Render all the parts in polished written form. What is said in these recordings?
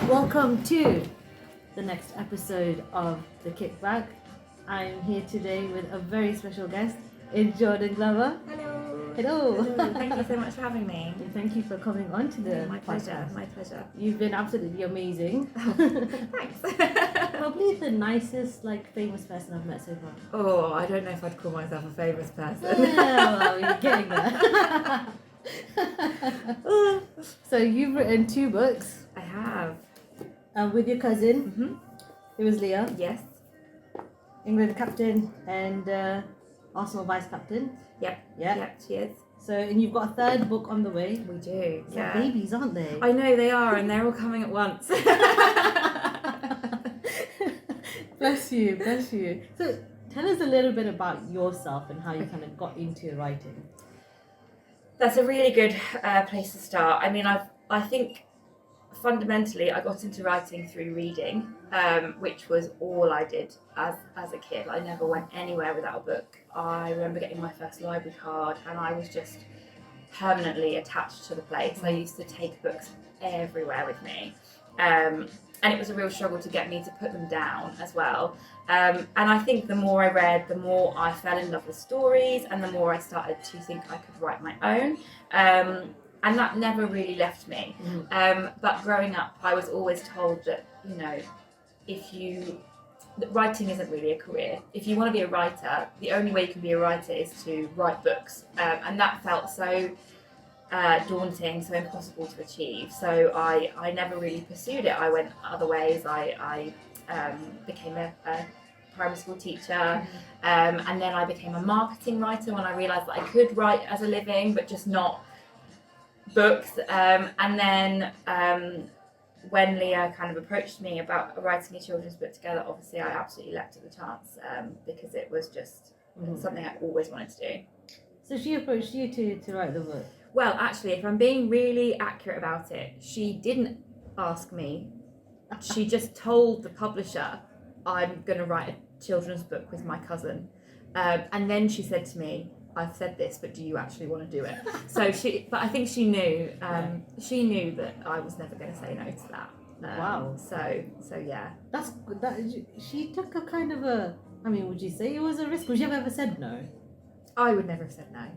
Welcome to the next episode of The Kickback. I'm here today with a very special guest, Jordan Glover. Hello. Hello. Thank you so much for having me. And thank you for coming on to the My podcast. pleasure. You've been absolutely amazing. Thanks. Probably the nicest, famous person I've met so far. Oh, I don't know if I'd call myself a famous person. Well, you're getting there. So you've written 2 books. I have. With your cousin. Mm-hmm. It was Leah. Yes. England captain and Arsenal vice captain. Yep. Yeah. Yep, she is. So, and you've got a 3rd book on the way. We do. It's yeah. like babies, aren't they? I know they are, and they're all coming at once. Bless you, bless you. So, tell us a little bit about yourself and how you kind of got into writing. That's a really good place to start. I mean, I think fundamentally I got into writing through reading, which was all I did as a kid. I never went anywhere without a book. I remember getting my first library card and I was just permanently attached to the place. I used to take books everywhere with me. And it was a real struggle to get me to put them down as well. And I think the more I read, the more I fell in love with stories and the more I started to think I could write my own. And that never really left me. But growing up, I was always told that, that writing isn't really a career. If you want to be a writer, the only way you can be a writer is to write books. And that felt so daunting, so impossible to achieve. So I never really pursued it. I went other ways. I became a primary school teacher, and then I became a marketing writer when I realised that I could write as a living, but just not books. And then when Leah kind of approached me about writing a children's book together, obviously I absolutely leapt at the chance because it was just something I always wanted to do. So she approached you to write the book? Well, actually, if I'm being really accurate about it, she didn't ask me. She just told the publisher, I'm going to write a children's book with my cousin. And then she said to me, I've said this, but do you actually want to do it? But I think she knew that I was never going to say no to that. Wow. So yeah. She took a kind of a, would you say it was a risk? Would you have ever said no? I would never have said no.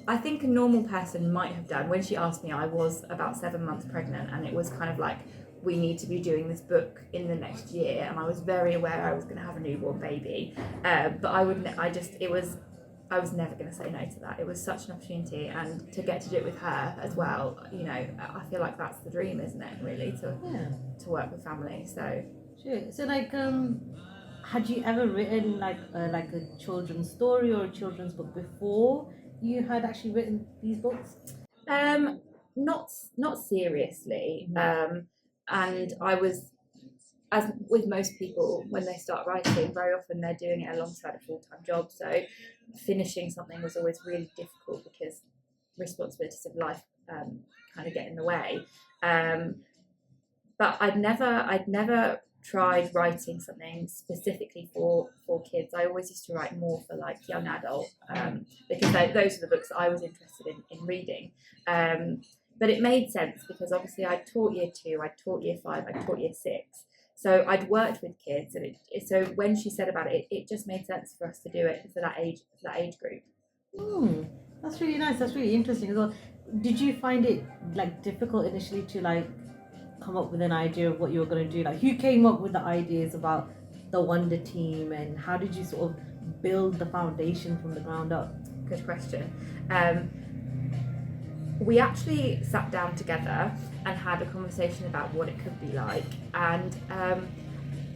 I think a normal person might have done. When she asked me, I was about 7 months pregnant, and it was kind of like, we need to be doing this book in the next year, and I was very aware I was going to have a newborn baby. But I was never going to say no to that. It was such an opportunity, and to get to do it with her as well. I feel like that's the dream, isn't it? Really, to work with family. So sure. So had you ever written like a children's story or a children's book before you had actually written these books? Not seriously. And I was, as with most people, when they start writing, very often they're doing it alongside a full-time job. So finishing something was always really difficult because responsibilities of life kind of get in the way. But I'd never tried writing something specifically for kids. I always used to write more for young adult because those are the books that I was interested in reading. But it made sense because obviously I taught year 2, I taught year 5, I taught year 6. So I'd worked with kids, and so when she said about it, it just made sense for us to do it for that age group. That's really nice. That's really interesting as well. Did you find it difficult initially to come up with an idea of what you were going to do? Who came up with the ideas about the Wonder Team, and how did you sort of build the foundation from the ground up? Good question. We actually sat down together and had a conversation about what it could be like, and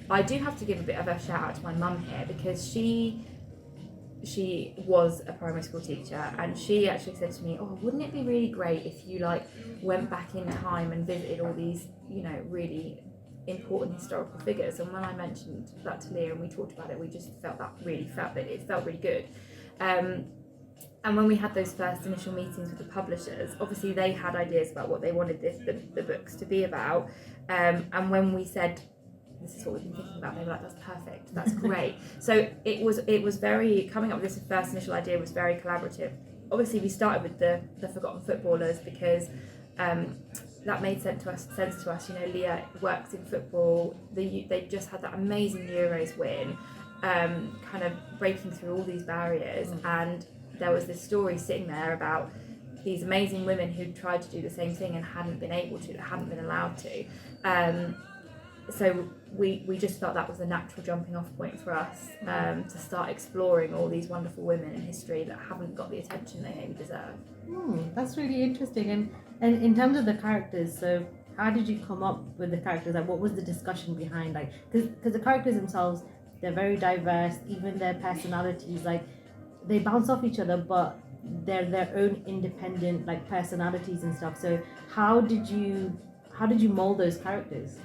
I do have to give a bit of a shout out to my mum here because she was a primary school teacher, and she actually said to me, wouldn't it be really great if you went back in time and visited all these really important historical figures? And when I mentioned that to Leah and we talked about it, we just felt that it felt really good. And when we had those first initial meetings with the publishers, obviously they had ideas about what they wanted the books to be about. And when we said, this is what we've been thinking about, they were like, that's perfect, that's great. So it was very, coming up with this first initial idea was very collaborative. Obviously we started with the Forgotten Footballers because that made sense to us. You know, Leah works in football. They just had that amazing Euros win, kind of breaking through all these barriers, and there was this story sitting there about these amazing women who tried to do the same thing and hadn't been able to, hadn't been allowed to. So we just felt that was a natural jumping off point for us, to start exploring all these wonderful women in history that haven't got the attention they maybe deserve. That's really interesting. And in terms of the characters, so how did you come up with the characters? Like, what was the discussion behind, like, because the characters themselves, they're very diverse, even their personalities, like, they bounce off each other, but they're their own independent, like, personalities and stuff. So how did you mold those characters?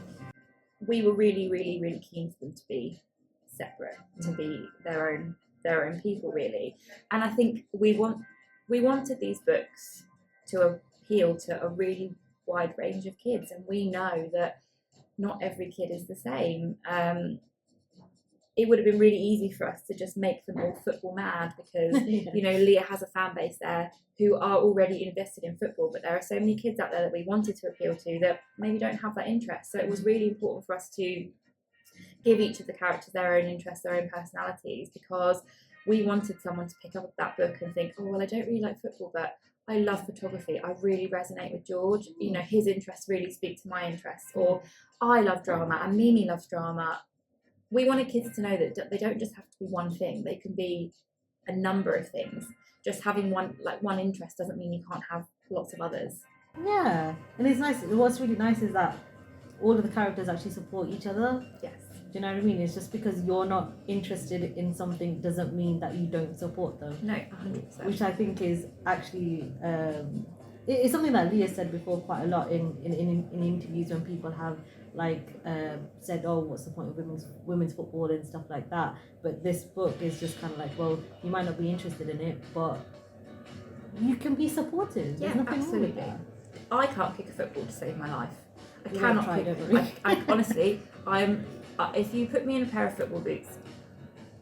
We were really, really, really keen for them to be separate, to be their own people, really. And I think we wanted these books to appeal to a really wide range of kids, and we know that not every kid is the same. It would have been really easy for us to just make them all football mad because you know, Leah has a fan base there who are already invested in football, but there are so many kids out there that we wanted to appeal to that maybe don't have that interest. So it was really important for us to give each of the characters their own interests, their own personalities, because we wanted someone to pick up that book and think, oh well, I don't really like football, but I love photography, I really resonate with George, you know, his interests really speak to my interests. Or I love drama and Mimi loves drama. We wanted kids to know that they don't just have to be one thing, they can be a number of things. Just having one interest doesn't mean you can't have lots of others. Yeah, and it's nice. What's really nice is that all of the characters actually support each other. Yes. Do you know what I mean? It's just because you're not interested in something doesn't mean that you don't support them. No, 100%. Which I think is actually it's something that Leah said before quite a lot in interviews when people have like said, oh, what's the point of women's football and stuff like that. But this book is just kind of like, well, you might not be interested in it, but you can be supportive. Yeah, There's nothing absolutely. wrong with that. I can't kick a football to save my life. I You cannot try, kick. don't worry. I honestly, if you put me in a pair of football boots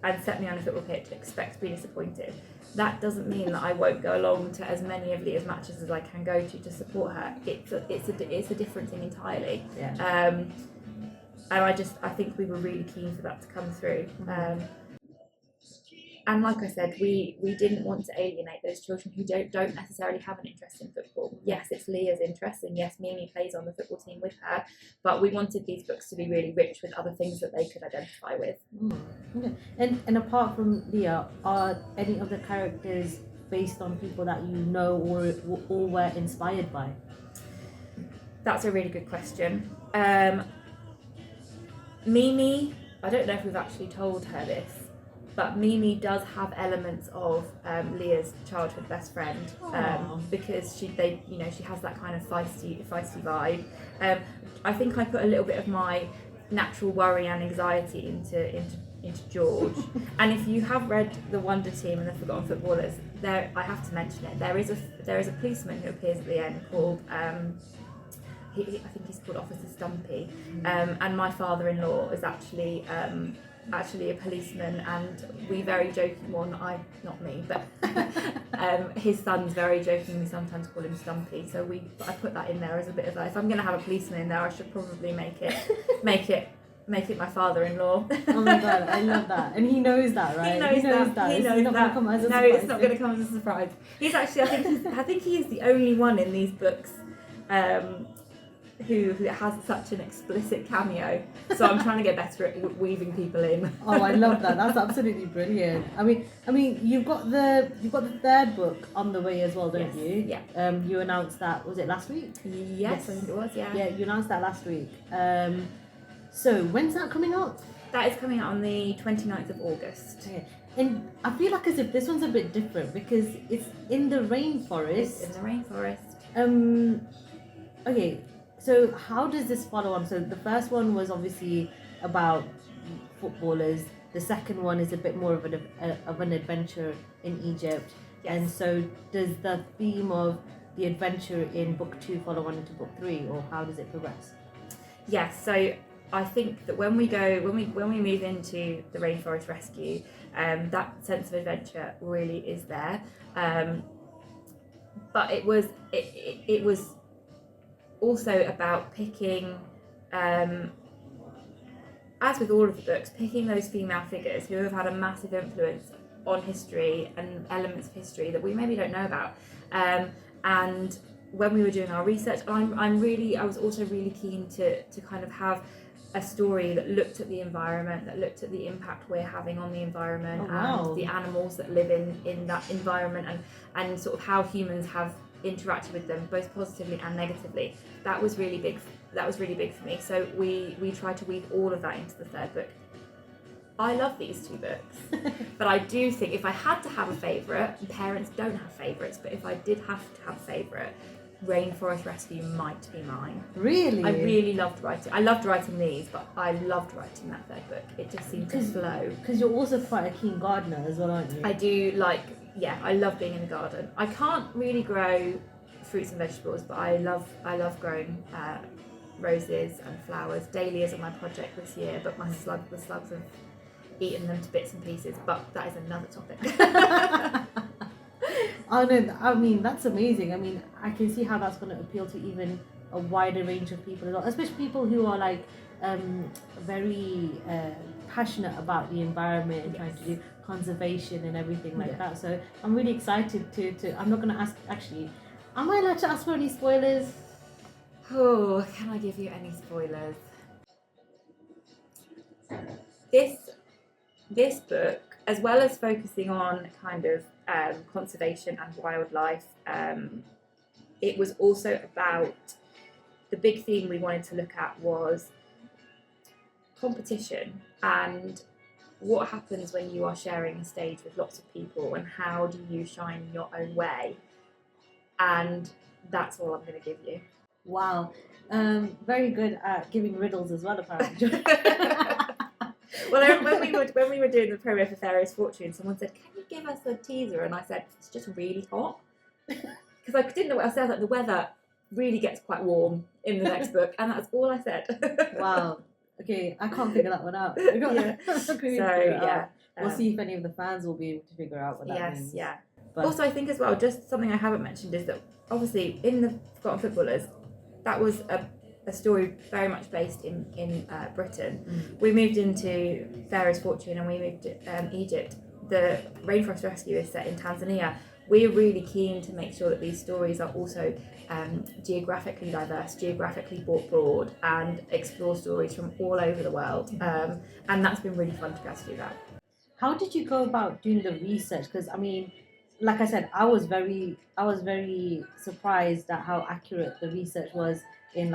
and set me on a football pitch, expect to be disappointed. That doesn't mean that I won't go along to as many of Leah's matches as I can go to support her. It's a different thing entirely. Yeah. And I think we were really keen for that to come through. And like I said, we didn't want to alienate those children who don't necessarily have an interest in football. Yes, it's Leah's interest, and yes, Mimi plays on the football team with her, but we wanted these books to be really rich with other things that they could identify with. Okay. And apart from Leah, are any of the characters based on people that you know or were inspired by? That's a really good question. Mimi, I don't know if we've actually told her this, but Mimi does have elements of Leah's childhood best friend, because she has that kind of feisty vibe. I think I put a little bit of my natural worry and anxiety into George. And if you have read The Wonder Team and The Forgotten Footballers, there, I have to mention it. There is a policeman who appears at the end called I think he's called Officer Stumpy, and my father-in-law is actually a policeman, and we very jokingly, not me, but his sons very jokingly sometimes call him Stumpy. So I put that in there as a bit of if I'm going to have a policeman in there, I should probably make it my father-in-law. Oh my god, I love that, and he knows that, right? He knows that. It's not going to come as a no, surprise. it's not going to come as a surprise. He's actually, I think he is the only one in these books who has such an explicit cameo. So I'm trying to get better at weaving people in. Oh, I love that. That's absolutely brilliant. I mean, you've got the third book on the way as well, don't you? Yeah. You announced that, was it last week? Yes, I think it was. Yeah. Yeah, you announced that last week. So when's that coming out? That is coming out on the 29th of August. Okay. And I feel like as if this one's a bit different because it's in the rainforest. It's in the rainforest. Okay. So how does this follow on? So the first one was obviously about footballers. The second one is a bit more of an adventure in Egypt. Yes. And so does the theme of the adventure in book 2 follow on into book 3, or how does it progress? Yes. So I think that when we move into the rainforest rescue, that sense of adventure really is there. But it was also about picking, as with all of the books, picking those female figures who have had a massive influence on history and elements of history that we maybe don't know about. And when we were doing our research, I was also really keen to kind of have a story that looked at the environment, that looked at the impact we're having on the environment, and the animals that live in that environment, and sort of how humans have interacted with them, both positively and negatively. That was really big for me. So we tried to weave all of that into the third book. I love these two books, but I do think if I had to have a favourite, and parents don't have favourites, but if I did have to have a favourite, Rainforest Rescue might be mine. Really? I really loved writing. I loved writing these, but I loved writing that third book. It just seemed to flow. Because you're also quite a keen gardener as well, aren't you? I do I love being in the garden. I can't really grow fruits and vegetables, but I love growing roses and flowers. Dahlias are my project this year, but the slugs have eaten them to bits and pieces, but that is another topic. Oh no, I mean that's amazing. I mean, I can see how that's going to appeal to even a wider range of people as well, especially people who are like very passionate about the environment and trying to do conservation and everything like that. So I'm really excited to I'm not going to ask, actually, am I allowed to ask for any spoilers? Oh, can I give you any spoilers? This book, as well as focusing on kind of conservation and wildlife, it was also about, the big theme we wanted to look at was competition and what happens when you are sharing a stage with lots of people, and how do you shine your own way. And that's all I'm going to give you. Wow. Very good at giving riddles as well, apparently. Well, when we were doing the promo for Fairy's Fortune, someone said, "Can you give us a teaser?" And I said, "It's just really hot," because I didn't know what else. I was like, the weather really gets quite warm in the next book, and that's all I said. Wow. Okay, I can't figure that one out. We'll see if any of the fans will be able to figure out what that means. Yeah. But also, I think as well, just something I haven't mentioned is that obviously in the Forgotten Footballers, that was a story very much based in Britain. We moved into Fairy's Fortune and we moved to Egypt. The Rainforest Rescue is set in Tanzania. We're really keen to make sure that these stories are also geographically diverse, geographically broad, and explore stories from all over the world. And that's been really fun to be able to do that. how did you go about doing the research? Because I mean, like I said, I was very surprised at how accurate the research was in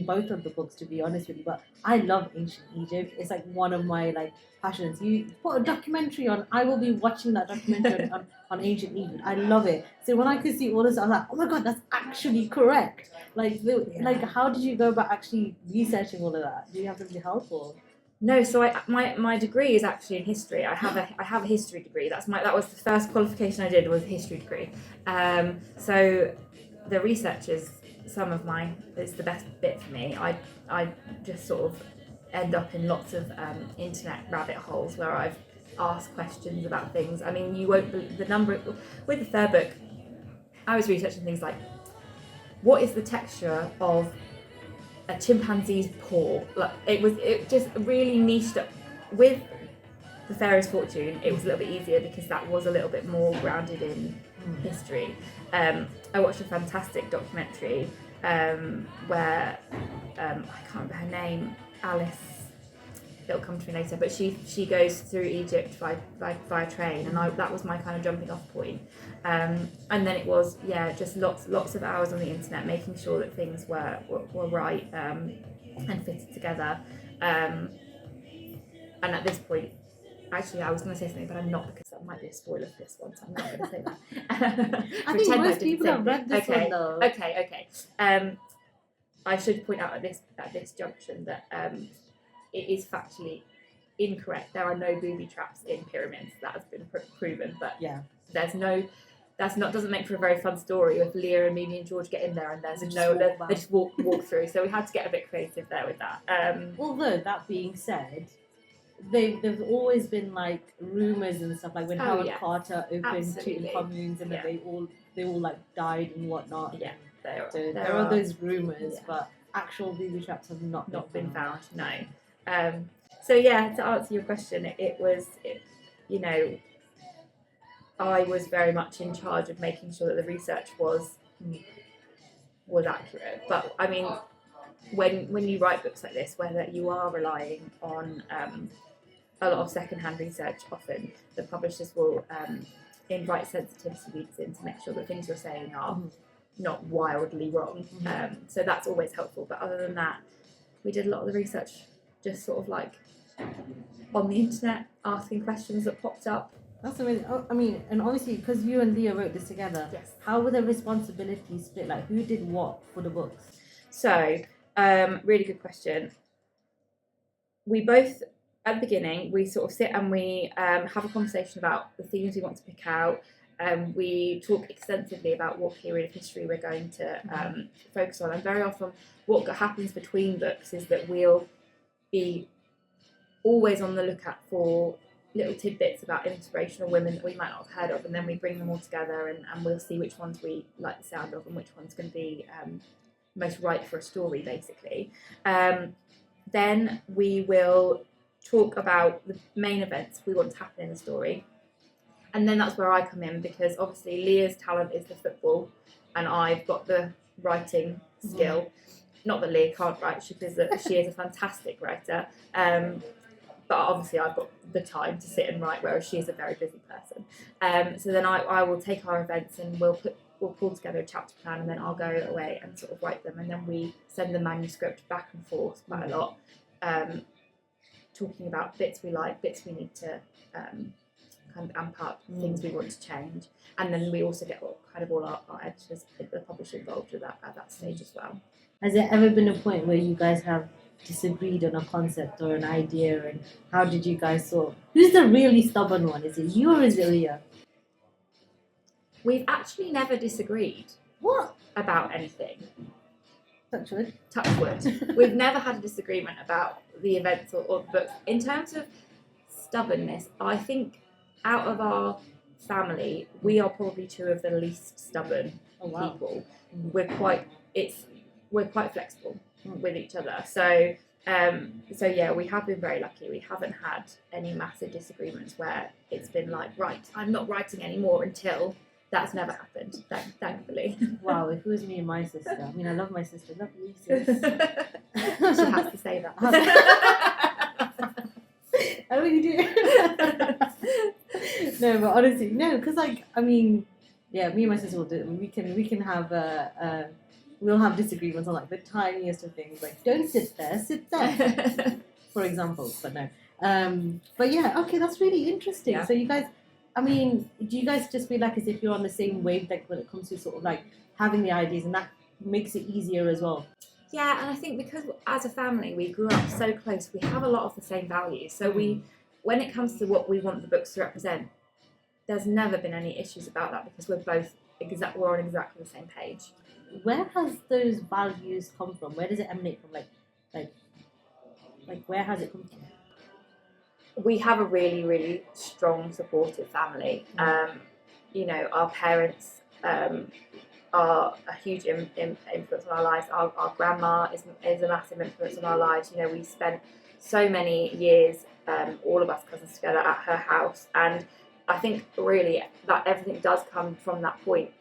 both of the books, to be honest with you. But I love ancient Egypt. It's like one of my passions. You put a documentary on, I will be watching that documentary on ancient Egypt. I love it. So when I could see all this, I was like, oh my god, that's actually correct. How did you go about actually researching all of that? Do you have somebody help or? No, so my degree is actually in history. I have a history degree. That was the first qualification I did, was a history degree. So the research is it's the best bit for me. I just sort of end up in lots of internet rabbit holes where I've asked questions about things. I mean, you won't believe the number. With the third book, I was researching things like, what is the texture of a chimpanzee's paw? It just really niched up. With the Fairy's Fortune, it was a little bit easier because that was a little bit more grounded in history. I watched a fantastic documentary where I can't remember her name, Alice. It'll come to me later, but she goes through Egypt by train, and that was my kind of jumping off point. And then it was just lots of hours on the internet making sure that things were right and fitted together. And at this point, actually, I was going to say something, but I'm not, because that might be a spoiler for this one, so I'm not going to say that. I think most people have read this one though. Okay. I should point out at this junction that it is factually incorrect. There are no booby traps in pyramids. That has been proven, but there's no. Doesn't make for a very fun story if Leah and Mimi and George get in there and they just walk through. So we had to get a bit creative there with that. Although that being said, there's always been rumours and stuff, like when Howard Carter opened two communes and then they all they all like died and whatnot. Yeah, There are those rumors, yeah. but actual booby traps have not been found. No. So yeah, to answer your question, you know, I was very much in charge of making sure that the research was accurate. But I mean, when you write books like this, whether you are relying on a lot of secondhand research, often the publishers will invite sensitivity readers in to make sure that things you're saying are not wildly wrong. So that's always helpful. But other than that, we did a lot of the research just sort of like on the internet, asking questions that popped up. That's amazing. Oh, I mean, and obviously, because you and Leah wrote this together, Yes. how were the responsibilities split? Like, who did what for the books? So, really good question. We both, at the beginning, we sort of sit and we have a conversation about the themes we want to pick out. We talk extensively about what period of history we're going to focus on. And very often, what happens between books is that we'll be always on the lookout for little tidbits about inspirational women that we might not have heard of, and then we bring them all together and we'll see which ones we like the sound of and which one's going to be most right for a story, basically. Then we will talk about the main events we want to happen in the story, and then that's where I come in, because obviously Leah's talent is the football and I've got the writing skill. Not that Leah can't write, she is a fantastic writer, but obviously I've got the time to sit and write, whereas she is a very busy person. So then I will take our events and we'll pull together a chapter plan, and then I'll go away and sort of write them, and then we send the manuscript back and forth quite a lot, talking about bits we like, bits we need to kind of amp up, things we want to change, and then we also get all our editors, the publisher, involved with that at that stage as well. Has there ever been a point where you guys have disagreed on a concept or an idea, and how did you guys who's the really stubborn one? Is it you or is it Leah? We've actually never disagreed about anything. Touch wood. Touch wood. We've never had a disagreement about the events or the books. In terms of stubbornness, I think out of our family, we are probably two of the least stubborn people. We're quite flexible with each other. So yeah, we have been very lucky. We haven't had any massive disagreements where it's been like, right, I'm not writing anymore until. That's never happened, thankfully. Wow, if it was me and my sister, I mean, I love my sister, love you, sis. She has to say that. I really do. No, but honestly, no, because like, I mean, yeah, me and my sister will do it. We can have we'll have disagreements on like the tiniest of things, like don't sit there, sit there, for example. But no, but yeah, okay, that's really interesting. Yeah. So you guys. I mean, do you guys just feel like as if you're on the same wavelength when it comes to sort of like having the ideas, and that makes it easier as well? Yeah, and I think because as a family we grew up so close, we have a lot of the same values. So when it comes to what we want the books to represent, there's never been any issues about that, because we're on exactly the same page. Where has those values come from? Where does it emanate from? Like where has it come from? We have a really, really strong, supportive family. You know, our parents are a huge influence on our lives. Our grandma is a massive influence on our lives. You know, we spent so many years, all of us cousins together at her house, and I think really that everything does come from that point.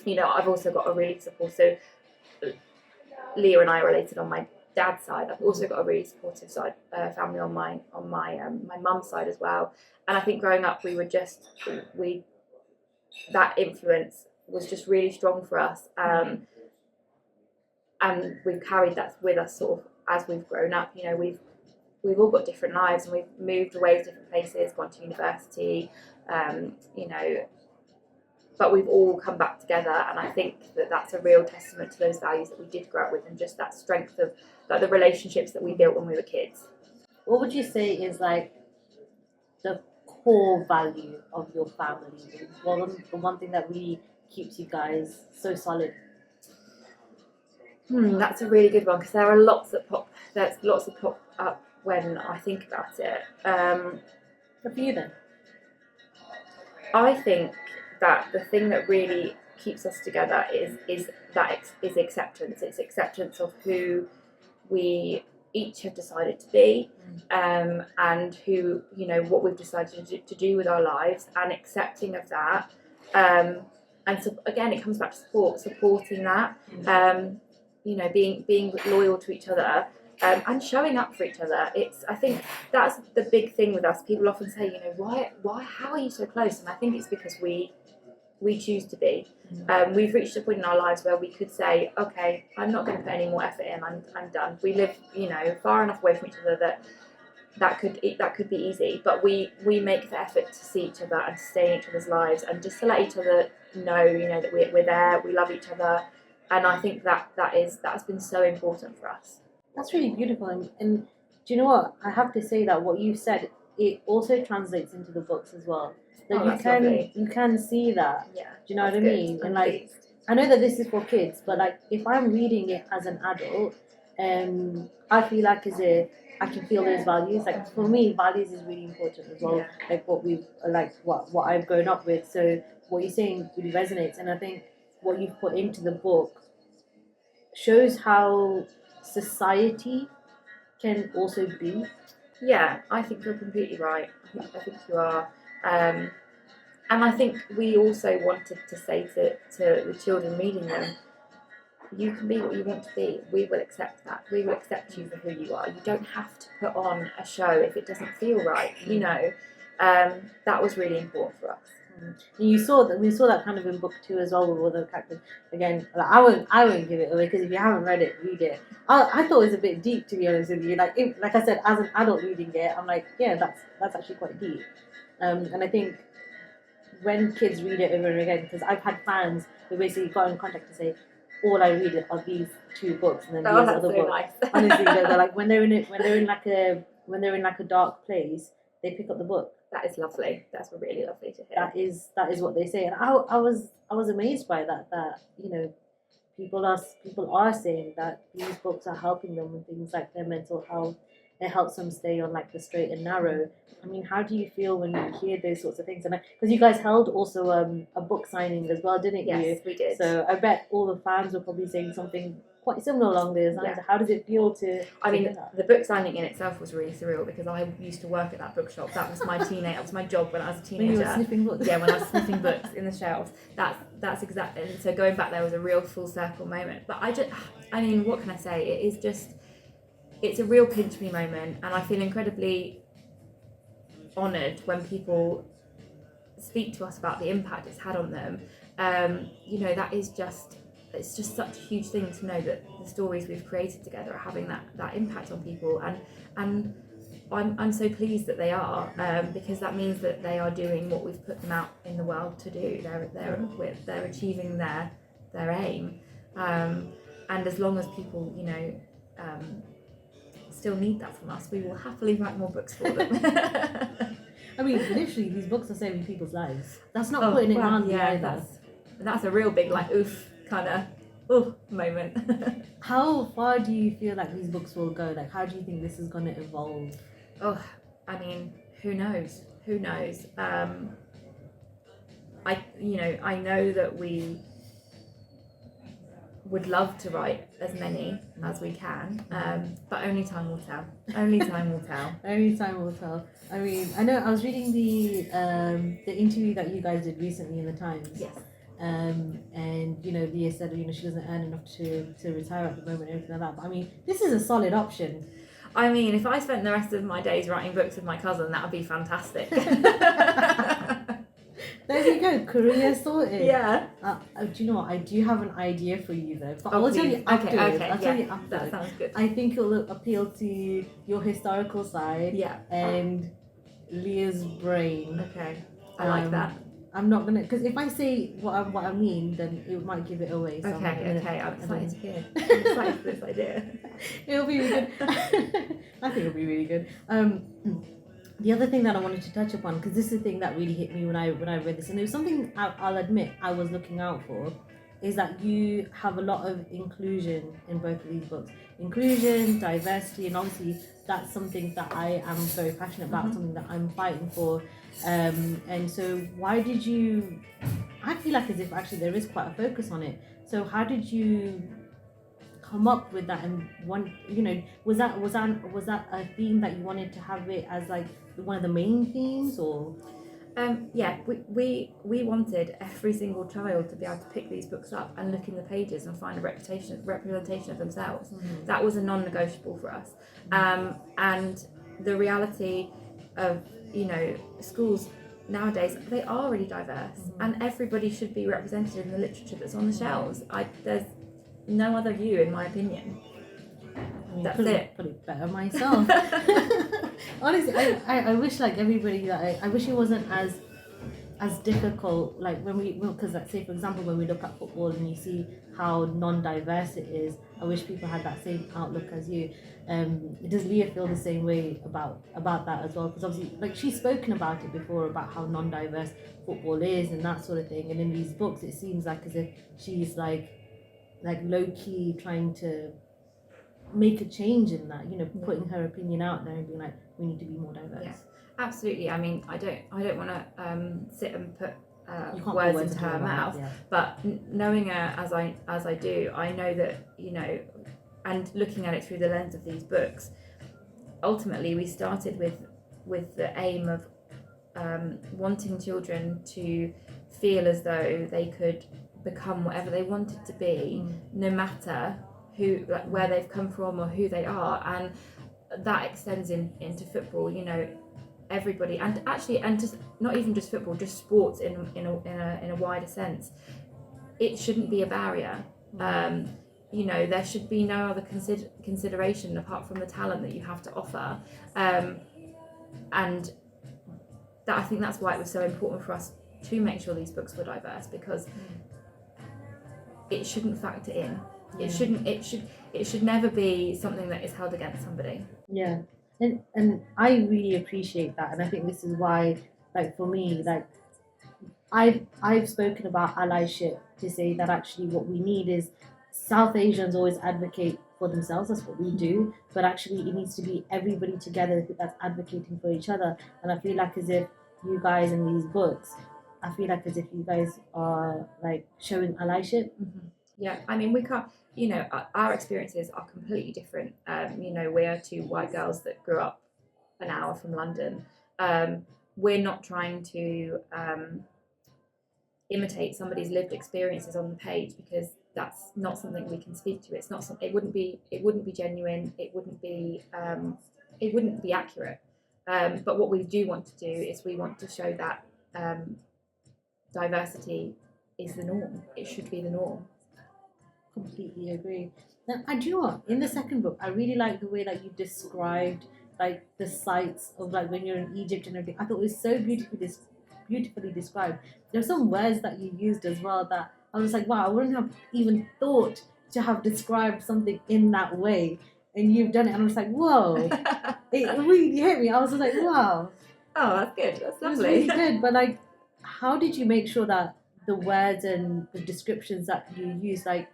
You know, I've also got a really supportive. Leah and I are related on my dad's side. I've also got a really supportive family on my mum's side as well. And I think growing up, that influence was just really strong for us, and we've carried that with us sort of as we've grown up. You know, we've all got different lives, and we've moved away to different places, gone to university, you know. But we've all come back together, and I think that's a real testament to those values that we did grow up with, and just that strength of like the relationships that we built when we were kids. What would you say is like the core value of your family? The one thing that really keeps you guys so solid? That's a really good one, because there are lots that pop up when I think about it. What for you then? I think that the thing that really keeps us together is acceptance. It's acceptance of who we each have decided to be, and who, you know, what we've decided to do with our lives, and accepting of that. And so again, it comes back to supporting that. You know, being loyal to each other. And showing up for each other. I think that's the big thing with us. People often say, you know, why, how are you so close? And I think it's because we choose to be. We've reached a point in our lives where we could say, okay, I'm not going to put any more effort in. I'm done. We live, you know, far enough away from each other that could be easy. But we make the effort to see each other and to stay in each other's lives, and just to let each other know, you know, that we're there. We love each other, and I think that's been so important for us. That's really beautiful, and do you know what? I have to say that what you said, it also translates into the books as well. That you can see that. Yeah. Do you know what I mean? And like, I know that this is for kids, but like if I'm reading it as an adult, I feel like as if I can feel those values. Like for me, values is really important as well. Yeah. Like what I've grown up with. So what you're saying really resonates, and I think what you've put into the book shows how society can also be. Yeah, I think you're completely right. I think you are. And I think we also wanted to say to the children reading them, you can be what you want to be. We will accept that. We will accept you for who you are. You don't have to put on a show if it doesn't feel right. You know, that was really important for us. And we saw that kind of in book 2 as well with all the characters. Again, like, I won't give it away, because if you haven't read it, read it. I thought it was a bit deep, to be honest with you. Like I said, as an adult reading it, I'm like, yeah, that's actually quite deep. And I think when kids read it over and again, because I've had fans who basically got in contact to say, all I read are these 2 books, and then these other books. Nice. Honestly, they're like when they're in like a dark place, they pick up the book. That is lovely. That's really lovely to hear. That is what they say, and I was amazed by that. That, you know, people are saying that these books are helping them with things like their mental health. It helps them stay on like the straight and narrow. I mean, how do you feel when you hear those sorts of things? And because you guys held also a book signing as well, didn't you? Yes, we did. So I bet all the fans were probably saying something quite similar along those lines. Yeah. How does it feel to? I mean, the book signing in itself was really surreal, because I used to work at that bookshop. That was my that was my job when I was a teenager. When you were sniffing books. Yeah, when I was sniffing books in the shelves. That's exactly. And so going back there was a real full circle moment. But I mean, what can I say? It is just. It's a real pinch me moment, and I feel incredibly honoured when people speak to us about the impact it's had on them. You know, it's just such a huge thing to know that the stories we've created together are having that impact on people, and I'm so pleased that they are, because that means that they are doing what we've put them out in the world to do. They're achieving their aim, and as long as people, you know, still need that from us, we will happily write more books for them. I mean, literally, these books are saving people's lives. That's not putting it on either. That's a real big, like, oof, kind of moment. How far do you feel like these books will go? Like, how do you think this is going to evolve? Oh, I mean, who knows? I know that we would love to write as many as we can, but only time will tell. Only time will tell. Only time will tell. I mean, I know I was reading the interview that you guys did recently in the Times. Yes. And you know, Leah said, you know, she doesn't earn enough to retire at the moment, and everything like that. But I mean, this is a solid option. I mean, if I spent the rest of my days writing books with my cousin, that would be fantastic. There you go, career sorted. Yeah. Do you know what? I do have an idea for you though. But I'll tell you afterwards. Okay, I'll tell you afterwards. That sounds good. I think it will appeal to your historical side. Yeah. And Leah's brain. Okay. I like that. I'm not gonna, because if I say what I mean, then it might give it away. So Okay. I'm excited to hear. I'm excited for this idea. It'll be really good. I think it'll be really good. The other thing that I wanted to touch upon, because this is the thing that really hit me when I read this, and it was something I'll admit I was looking out for, is that you have a lot of inclusion in both of these books. Inclusion, diversity, and obviously that's something that I am very passionate about, something that I'm fighting for. And so why did you I feel like as if actually there is quite a focus on it. So how did you come up with that? And one, was that a theme that you wanted to have it as like one of the main themes, or? Yeah, we wanted every single child to be able to pick these books up and look in the pages and find a representation of themselves. That was a non-negotiable for us. And the reality of, schools nowadays, they are really diverse, and everybody should be represented in the literature that's on the shelves. There's no other view, in my opinion. That's it. Put it better myself. Honestly, I wish like everybody that I wish it wasn't as difficult, like because like, say for example when we look at football and you see how non-diverse it is. I wish people had that same outlook as you. Does Leah feel the same way about that as well? Because obviously like she's spoken about it before about how non-diverse football is and that sort of thing, and in these books it seems like as if she's like low-key trying to make a change in that, putting her opinion out there and being like, we need to be more diverse. Yeah, absolutely. I mean, I don't want to sit and put words into her mouth, yeah. But knowing her as I do, I know that, and looking at it through the lens of these books, ultimately we started with the aim of wanting children to feel as though they could become whatever they wanted to be, no matter where they've come from or who they are. And that extends into football, everybody, and just not even just football, just sports in a wider sense. It shouldn't be a barrier. There should be no other consideration apart from the talent that you have to offer, and that I think that's why it was so important for us to make sure these books were diverse, because it shouldn't factor in. It should never be something that is held against somebody. Yeah, and I really appreciate that, and I think this is why, like for me, like I've spoken about allyship to say that actually what we need is South Asians always advocate for themselves. That's what we do, but actually it needs to be everybody together that's advocating for each other. And I feel like as if you guys in these books, I feel like as if you guys are like showing allyship. Yeah, I mean, we can't, our experiences are completely different. We are two white girls that grew up an hour from London. We're not trying to imitate somebody's lived experiences on the page, because that's not something we can speak to. It's not something. It wouldn't be genuine. It wouldn't be accurate. But what we do want to do is we want to show that diversity is the norm. It should be the norm. Completely agree. Now, do you know what? In the second book, I really like the way that you described like the sites of like when you're in Egypt and everything. I thought it was so beautifully described. There's some words that you used as well that I was like, wow, I wouldn't have even thought to have described something in that way, and you've done it. And I was like, whoa, it really hit me. I was just like, wow. Oh, that's good. That's lovely. It was really good. But like, how did you make sure that the words and the descriptions that you use, like,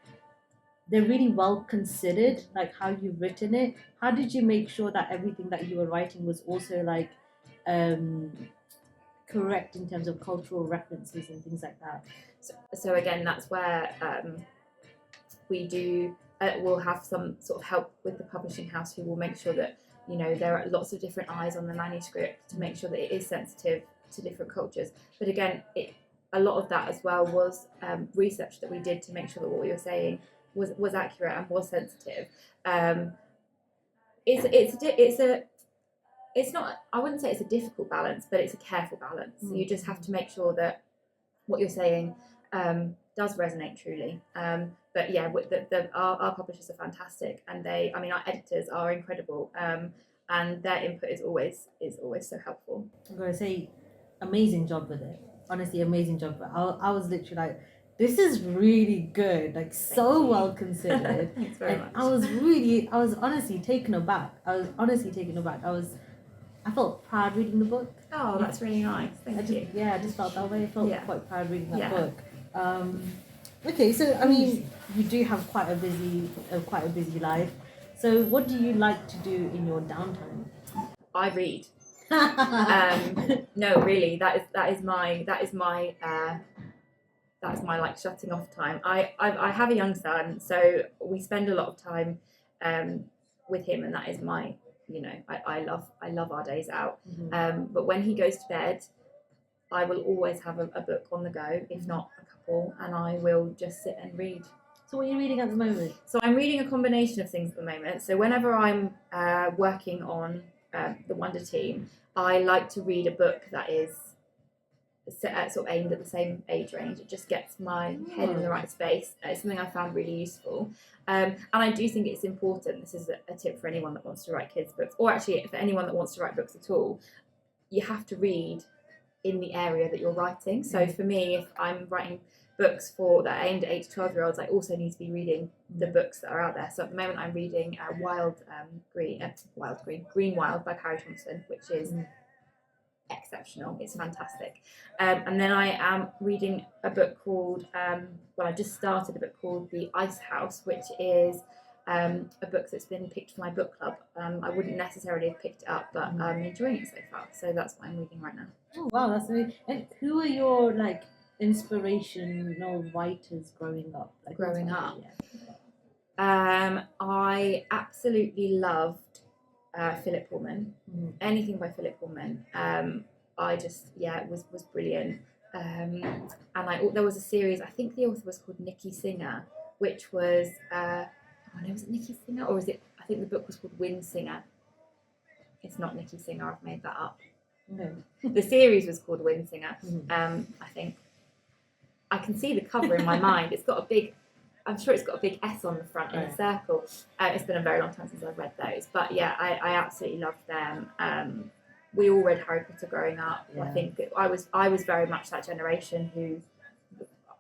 they're really well considered, like how you've written it? How did you make sure that everything that you were writing was also like correct in terms of cultural references and things like that? So again, that's where we do we'll have some sort of help with the publishing house, who will make sure that there are lots of different eyes on the manuscript to make sure that it is sensitive to different cultures. But again, a lot of that as well was research that we did to make sure that what we were saying was accurate and was sensitive. It's not, I wouldn't say it's a difficult balance, but it's a careful balance. So you just have to make sure that what you're saying does resonate truly. But yeah, our publishers are fantastic, and our editors are incredible, and their input is always so helpful. I'm going to say, amazing job with it. Honestly, amazing job. I was literally like, this is really good, like so well considered. Thanks very much. I was honestly taken aback. I felt proud reading the book. Oh, that's really nice. Thank you. Yeah, I just felt that way. I felt quite proud reading that book. Okay, so I mean, you do have quite a busy life. So, what do you like to do in your downtime? I read. No, really, that is my that's my like shutting off time. I have a young son, so we spend a lot of time with him, and that is my, you know, I love our days out. But when he goes to bed, I will always have a book on the go, if not a couple, and I will just sit and read. So what are you reading at the moment? So I'm reading a combination of things at the moment. So whenever I'm working on the Wonder Team, I like to read a book that is sort of aimed at the same age range. It just gets my head in the right space. It's something I found really useful. And I do think it's important. This is a tip for anyone that wants to write kids books, or actually for anyone that wants to write books at all. You have to read in the area that you're writing. So for me, if I'm writing books that are aimed at 8 to 12-year-olds, I also need to be reading the books that are out there. So at the moment I'm reading Green Wild by Carrie Thompson, which is exceptional. It's fantastic. And then I am reading a book called I just started a book called The Ice House, which is a book that's been picked for my book club. I wouldn't necessarily have picked it up, but I'm enjoying it so far. So that's what I'm reading right now. Oh wow, that's amazing. And who are your like inspirational writers growing up? I absolutely loved Philip Pullman. Anything by Philip Pullman. I just it was brilliant. And there was a series, I think the author was called Nikki Singer, which was was it Nikki Singer, or was it, I think the book was called Wind Singer. It's not Nikki Singer, I've made that up. No. The series was called Wind Singer. I think I can see the cover in my mind. I'm sure it's got a big S on the front in a circle. It's been a very long time since I've read those, but yeah, I absolutely loved them. We all read Harry Potter growing up. I think that I was very much that generation who,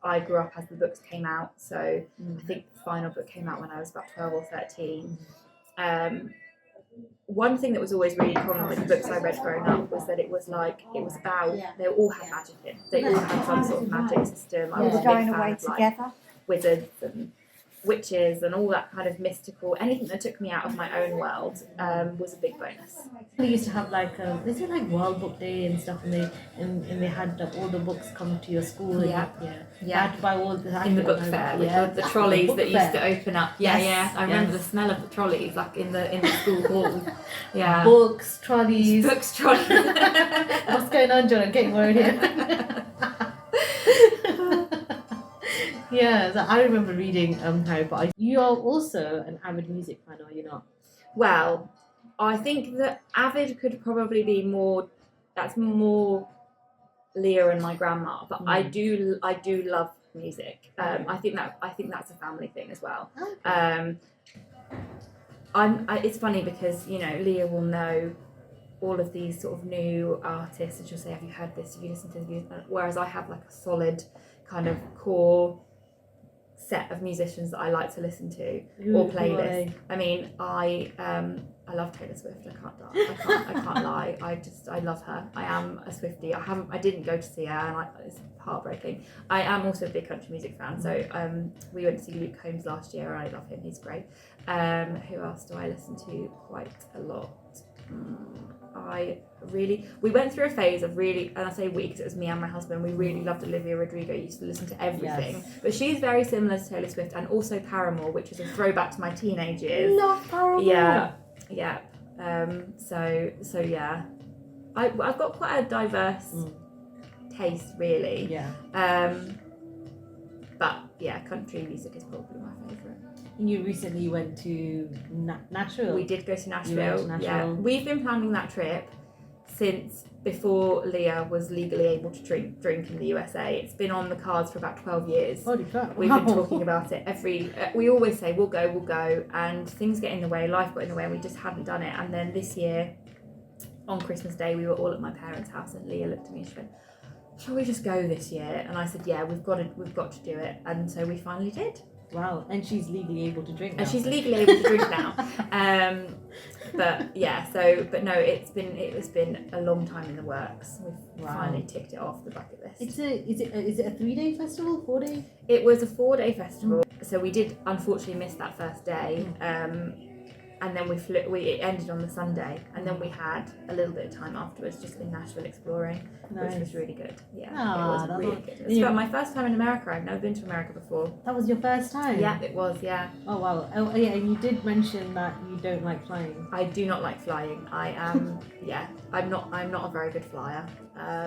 I grew up as the books came out. So I think the final book came out when I was about 12 or 13. One thing that was always really common with the books I read growing up was that it was about, they all had magic in. They all had some sort of magic system. I was a big fan of like wizards and witches and all that kind of mystical, anything that took me out of my own world was a big bonus. We used to have like is it like World Book Day and stuff, and they had all the books come to your school. And you had to buy all in the book fair, with the trolleys that used to open up. I remember the smell of the trolleys like in the school hall. Books, trolleys. What's going on, John? I'm getting worried here. So I remember reading Harry Potter. You are also an avid music fan, are you not? Well, I think that avid could probably be more. That's more Leah and my grandma, but I do love music. I think that's a family thing as well. Okay. It's funny because Leah will know all of these sort of new artists, and she'll say, "Have you heard this? Have you listened to this?" Whereas I have like a solid kind of core set of musicians that I like to listen to, or playlist. I mean, I love Taylor Swift. I can't lie. I love her. I am a Swiftie. I didn't go to see her, and it's heartbreaking. I am also a big country music fan. So we went to see Luke Combs last year, and I love him. He's great. Who else do I listen to quite a lot? We went through a phase of really, and I say we because it was me and my husband, we really loved Olivia Rodrigo, used to listen to everything. But she's very similar to Taylor Swift, and also Paramore, which is a throwback to my teenage years. Love Paramore. Yeah. So yeah, I've got quite a diverse taste, really. But yeah, country music is probably my favourite. You recently went to Nashville. We did go to Nashville. Yeah, we've been planning that trip since before Leah was legally able to drink in the USA. It's been on the cards for about 12 years. Holy crap. We've been talking about it we always say we'll go, and things get in the way, life got in the way, and we just hadn't done it. And then this year, on Christmas Day, we were all at my parents' house, and Leah looked at me and she went, "Shall we just go this year?" And I said, "Yeah, we've got to do it." And so we finally did. Wow, and she's legally able to drink now. And she's legally able to drink now. But no, it's been a long time in the works. We've finally ticked it off the bucket list. Is it a 3-day festival, 4-day? It was a 4-day festival. So we did unfortunately miss that first day. and then it ended on the Sunday, and then we had a little bit of time afterwards just in Nashville exploring, which was really good. Yeah, it was really good. It was my first time in America. I've never been to America before. That was your first time? Yeah, it was, yeah. Oh wow. Oh yeah, and you did mention that you don't like flying. I do not like flying. I am, I'm not a very good flyer.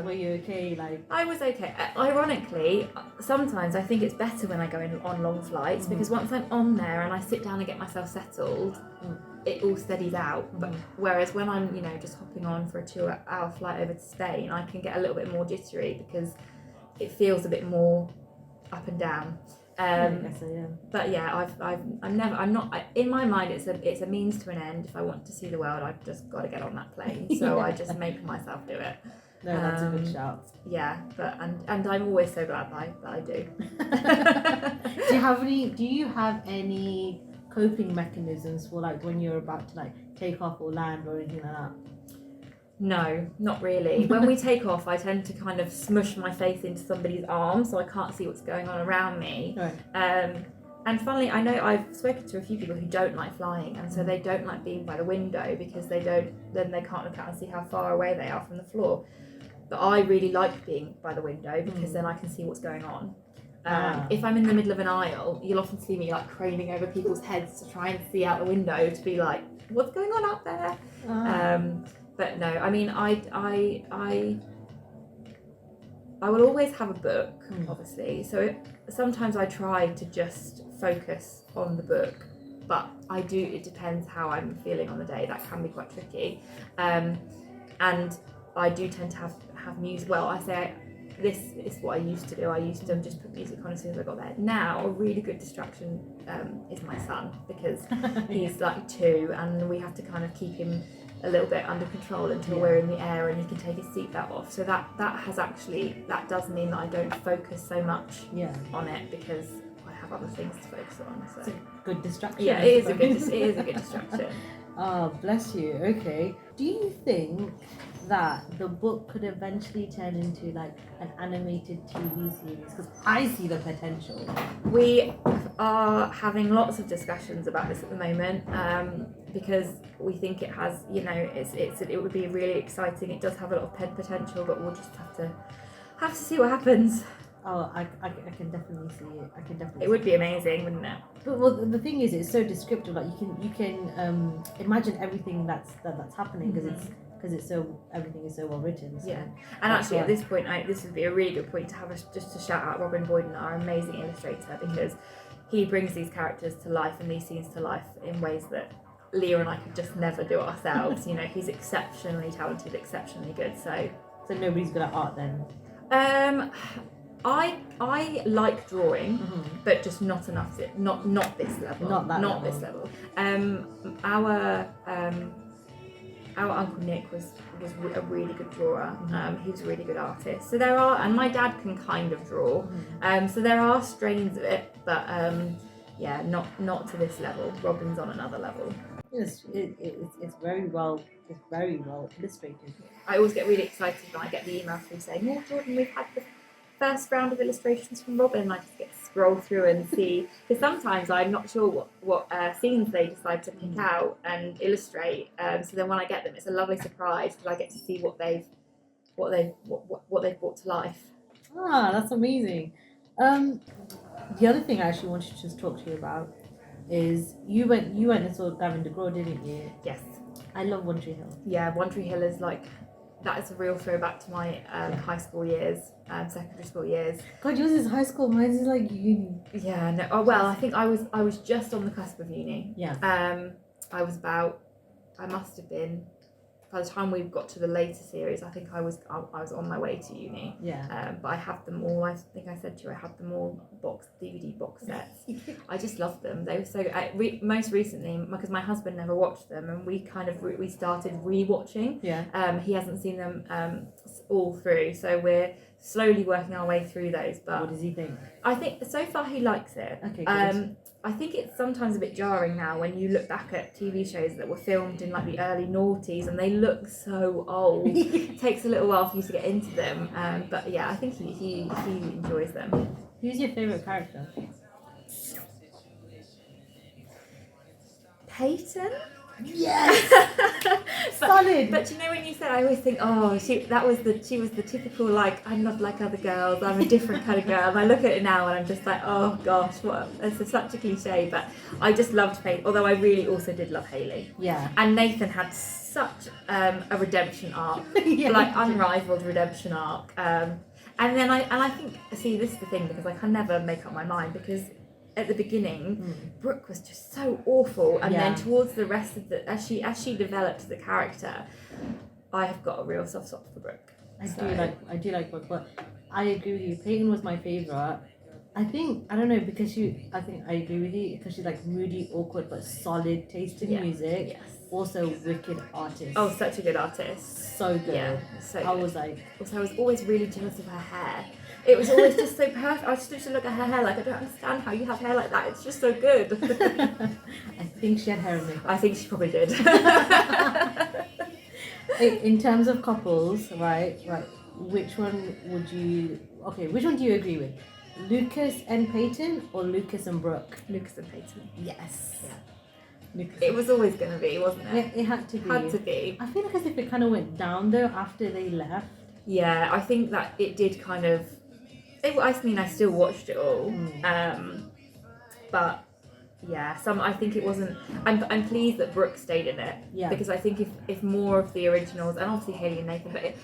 Were you okay? I was okay. Ironically, sometimes I think it's better when I go on long flights, because once I'm on there and I sit down and get myself settled, it all steadies out. But whereas when I'm, just hopping on for a 2-hour flight over to Spain, I can get a little bit more jittery because it feels a bit more up and down. I guess so, yeah. But yeah, I'm not. In my mind, it's a means to an end. If I want to see the world, I've just got to get on that plane. So I just make myself do it. No, that's a good shout. Yeah, but and I'm always so glad that I do. Do you have any coping mechanisms for when you're about to take off or land or anything like that? No, not really. When we take off, I tend to kind of smush my face into somebody's arm so I can't see what's going on around me. Right. And funnily, I know I've spoken to a few people who don't like flying, and so they don't like being by the window because then they can't look out and see how far away they are from the floor. But I really like being by the window because then I can see what's going on. If I'm in the middle of an aisle, you'll often see me craning over people's heads to try and see out the window to be like, what's going on out there? But no, I mean, I will always have a book, obviously. So sometimes I try to just focus on the book, but it depends how I'm feeling on the day. That can be quite tricky. And I do tend to have music. Well, this is what I used to do. I used to just put music on as soon as I got there. Now, a really good distraction is my son, because he's 2 and we have to kind of keep him a little bit under control until we're in the air and he can take his seatbelt off. So that does mean that I don't focus so much on it, because I have other things to focus on. So it's a good distraction. Yeah, it is a good distraction. Oh, bless you. Okay. Do you think that the book could eventually turn into an animated TV series? Because I see the potential. We are having lots of discussions about this at the moment, because we think it has, it would be really exciting. It does have a lot of potential, but we'll just have to see what happens. Oh, I can definitely see it. It would be amazing, wouldn't it? But the thing is, it's so descriptive. You can imagine everything that's happening, because everything is so well written. So. Yeah, and actually at this point, this would be a really good point to have just to shout out Robin Boyden, our amazing illustrator, because he brings these characters to life and these scenes to life in ways that Leah and I could just never do ourselves. He's exceptionally talented, exceptionally good. So nobody's good at art then. I like drawing, but just not enough. Not this level. Not this level. Our Uncle Nick was a really good drawer. He was a really good artist. So and my dad can kind of draw. So there are strains of it, but not to this level. Robin's on another level. It's very well. It's very well illustrated. I always get really excited when I get the email through saying, "Oh, Jordan, we've had the first round of illustrations from Robin." I just get to scroll through and see, because sometimes I'm not sure what scenes they decide to pick out and illustrate. So then when I get them, it's a lovely surprise, because I get to see what they've brought to life. Ah, that's amazing. The other thing I actually wanted to just talk to you about is you went and saw Gavin DeGraw, didn't you? Yes. I love One Tree Hill. Yeah, One Tree Hill is that is a real throwback to my high school years, secondary school years. God, yours is high school, mine is uni. Yeah, no. Oh well, I think I was just on the cusp of uni. Yeah. I must have been, by the time we got to the later series, I think I was on my way to uni. Yeah. But I have them all. I think I said to you, I have them all DVD box sets. I just loved them. They were so. Most recently, because my husband never watched them, and we kind of we started rewatching. Yeah. He hasn't seen them all through, so we're slowly working our way through those. But what does he think? I think so far he likes it. Okay. Good. I think it's sometimes a bit jarring now when you look back at TV shows that were filmed in the early noughties and they look so old. It takes a little while for you to get into them, but yeah, I think he enjoys them. Who's your favourite character? Peyton? Yes. Solid. But you know, when you said, I always think, oh, she was the typical, like, I'm not like other girls, I'm a different kind of girl. And I look at it now and I'm just like, oh gosh, what? It's such a cliche. But I just loved Faith, although I really also did love Hayley. Yeah. And Nathan had such a redemption arc, Yeah. like unrivaled redemption arc. And then I think, see, this is the thing, because I can never make up my mind, because at the beginning, Brooke was just so awful, and then towards the rest of the, as she developed as a character, I have got a real soft spot for Brooke. I do like Brooke, but I agree with you. Peyton was my favourite. I don't know, because I think I agree with you, because she's like moody, awkward, but solid taste in music. Yes. Also wicked artist. Oh, such a good artist. So good. Yeah, so I good. was like, also, I was always really jealous of her hair. It was always just so perfect. I just used to look at her hair like, I don't understand how you have hair like that. It's just so good. I think she had hair and makeup. I think she probably did. In terms of couples, right, which one do you agree with? Lucas and Peyton or Lucas and Brooke? Lucas and Peyton. Yes. Yeah. Lucas. It was always going to be, wasn't it? It had to be. Had to be. I feel like as if it kind of went down though after they left. Yeah, I think that it did kind of. I mean, I still watched it all, but yeah, I think it wasn't. I'm pleased that Brooke stayed in it, because I think if more of the originals, and obviously Hayley and Nathan, but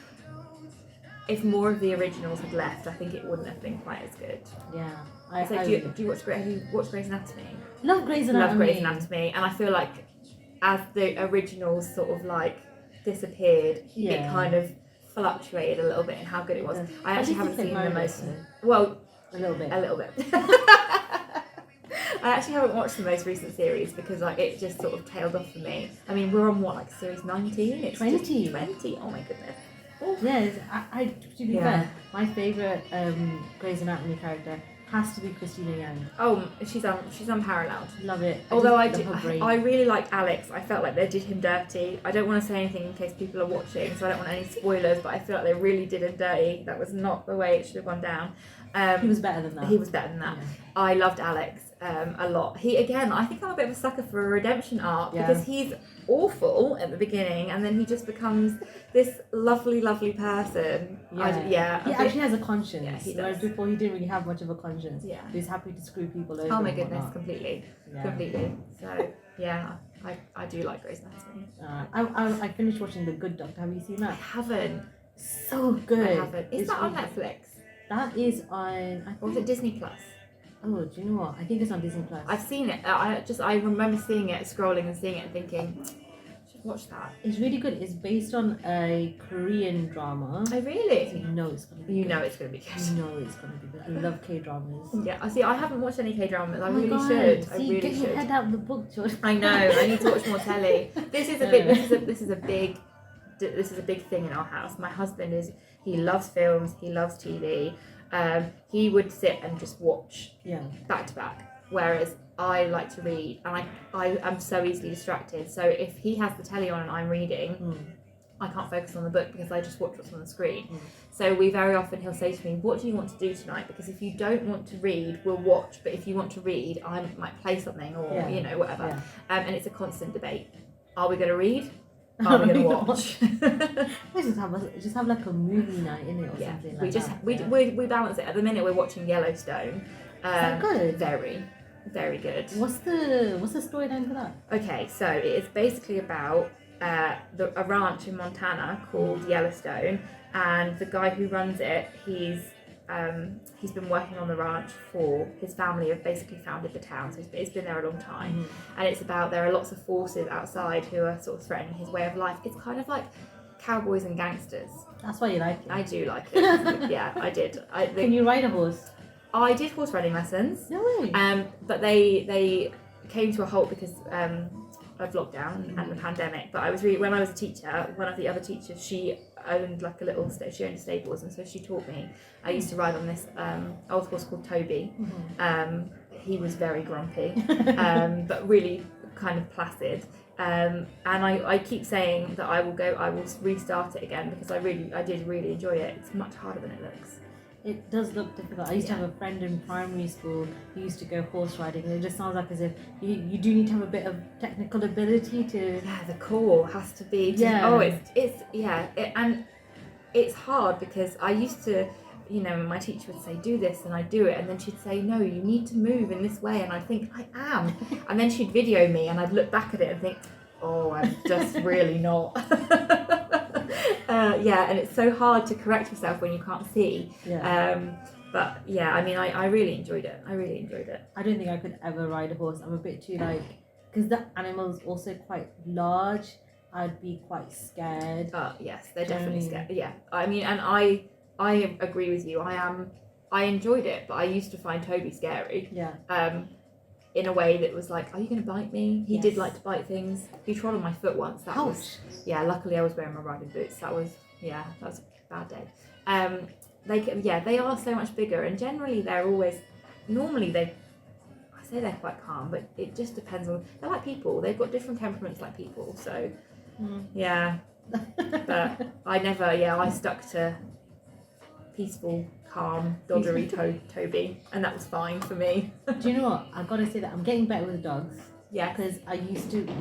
if more of the originals had left, I think it wouldn't have been quite as good. Yeah. Do you watch Grey's Anatomy? Love Grey's Anatomy. Love Grey's Anatomy, and I feel like as the originals sort of like disappeared, it kind of fluctuated a little bit in how good it was. I actually haven't seen the most. Well, a little bit. I actually haven't watched the most recent series because it just sort of tailed off for me. I mean, we're on series 19? It's 20. 20. Oh my goodness. Yes, to be fair, my favourite Grey's Anatomy character has to be Christina Yang. Oh, she's unparalleled. Love it. Although I really like Alex. I felt like they did him dirty. I don't want to say anything in case people are watching, so I don't want any spoilers, but I feel like they really did him dirty. That was not the way it should have gone down. He was better than that. Yeah. I loved Alex a lot. I think I'm a bit of a sucker for a redemption arc because he's awful at the beginning and then he just becomes this lovely person. He actually has a conscience. Yeah, he does. Whereas before he didn't really have much of a conscience. Yeah. He was happy to screw people over. Oh my goodness, completely. Yeah. So yeah, I do like Grey's Anatomy. I finished watching The Good Doctor. Have you seen I that? haven't. So good. I haven't. Is that on Netflix? That is on. Or is it Disney Plus? Oh, do you know what? I think it's on Disney Plus. I've seen it. I remember seeing it, scrolling and seeing it, and thinking, I should watch that. It's really good. It's based on a Korean drama. Oh really? So you know it's gonna be. You good. know it's gonna be good. You know it's gonna be good. I love K dramas. Yeah, I see. I haven't watched any K dramas. I really God. should. See, I really get should. your head out of the book, George. I know. I need to watch more telly. This is a big thing in our house. My husband he loves films. He loves TV. He would sit and just watch back to back, whereas I like to read, and I am so easily distracted. So if he has the telly on and I'm reading, I can't focus on the book because I just watch what's on the screen. So he'll say to me, "What do you want to do tonight? Because if you don't want to read, we'll watch. But if you want to read, I might play something or whatever." Yeah. And it's a constant debate. Are we going to read? Are we going to watch? Let's just have like a movie night in it or something like that. We balance it. At the minute we're watching Yellowstone. Is that good? Very, very good. What's the storyline for that? Okay, so it is basically about a ranch in Montana called Yellowstone, and the guy who runs it, he's been working on the ranch for his family have basically founded the town, so it's been there a long time. And it's about there are lots of forces outside who are sort of threatening his way of life. It's kind of like cowboys and gangsters. That's why you like it. I do like it. Yeah, I did. Can you ride a horse? I did horse riding lessons. No way. But they came to a halt because of lockdown and the pandemic. But when I was a teacher, one of the other teachers, she owned like she owned stables, and so she taught me. I used to ride on this old horse called Toby. He was very grumpy, but really kind of placid. And I keep saying that I will restart it again because I did really enjoy it. It's much harder than it looks. It does look difficult. I used to have a friend in primary school who used to go horse riding, and it just sounds like as if you do need to have a bit of technical ability to. Yeah, the core has to be. And it's hard because I used to, my teacher would say do this, and I'd do it, and then she'd say no, you need to move in this way, and I'd think I am, and then she'd video me, and I'd look back at it and think, oh, I'm just really not. And it's so hard to correct yourself when you can't see. But yeah, I mean, I really enjoyed it. I don't think I could ever ride a horse. I'm a bit too because the animal's also quite large. I'd be quite scared. Yes, they're definitely scared. Yeah, I mean, and I agree with you. I enjoyed it, but I used to find Toby scary. Yeah. In a way that was like, are you going to bite me? He did like to bite things. He trod on my foot once. That was, luckily I was wearing my riding boots. That was a bad day. They are so much bigger, and generally I say they're quite calm, but it just depends on, they're like people. They've got different temperaments like people, so but I stuck to peaceful, calm, doddery Toby, and that was fine for me. Do you know what? I've got to say that I'm getting better with dogs. Yeah. Because I used to be.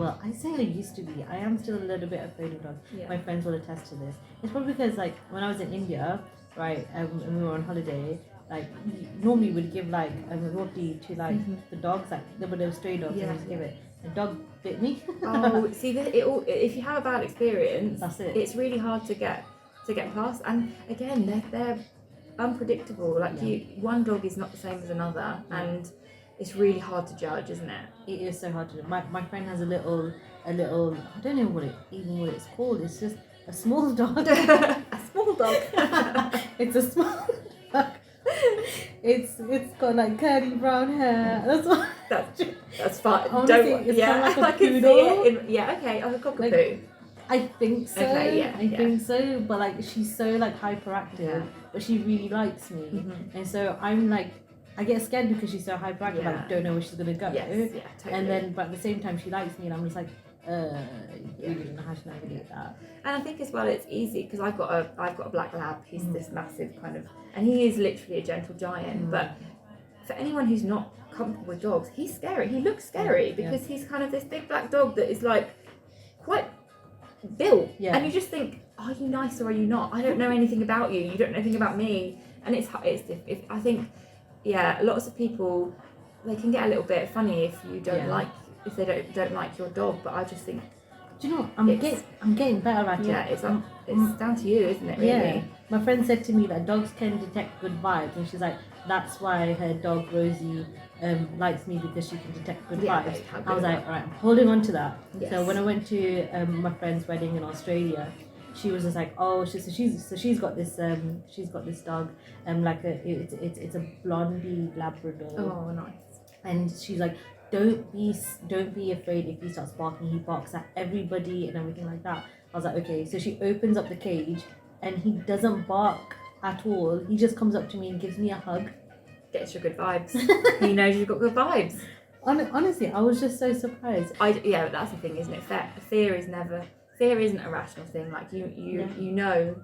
I am still a little bit afraid of dogs. Yeah. My friends will attest to this. It's probably because when I was in India, right, and we were on holiday, normally we'd give a roti to the dogs, they were stray dogs, and we'd give it. The dog bit me. Oh, see, if you have a bad experience, that's it. It's really hard to get past, and again, they're unpredictable. One dog is not the same as another, and it's really hard to judge, isn't it? It is so hard to do. My friend has a little. I don't know what it's called. It's just a small dog. A small dog. It's a small dog. It's got curly brown hair. That's fine. Honestly, it's kind of like a poodle. A cockapoo. I think so. Okay, I think so. But she's so hyperactive, but she really likes me, and so I'm I get scared because she's so hyperactive. I don't know where she's gonna go. Yes, totally. And then, but at the same time, she likes me, and I'm just you really don't know how to navigate that. And I think as well, it's easy because I've got a black lab. He's this massive and he is literally a gentle giant. But for anyone who's not comfortable with dogs, he's scary. He looks scary because he's kind of this big black dog that is quite built. Yeah. And you just think, are you nice or are you not? I don't know anything about you. You don't know anything about me. And I think, lots of people, they can get a little bit funny if you don't if they don't like your dog. But I just think, do you know what? I'm getting better at it. Yeah, it's down to you, isn't it? Really? Yeah. My friend said to me that dogs can detect good vibes, and she's like, that's why her dog Rosie likes me, because she can detect good vibes. I was like, all right, I'm holding on to that. Yes. So when I went to my friend's wedding in Australia, she was just like, oh, she's got this dog, it's a blondie Labrador. Oh, nice. And she's like, don't be afraid if he starts barking. He barks at everybody and everything like that. I was like, okay. So she opens up the cage, and he doesn't bark at all. He just comes up to me and gives me a hug. Gets your good vibes. He knows you've got good vibes. Honestly, I was just so surprised. But that's the thing, isn't it? Fear isn't a rational thing. You know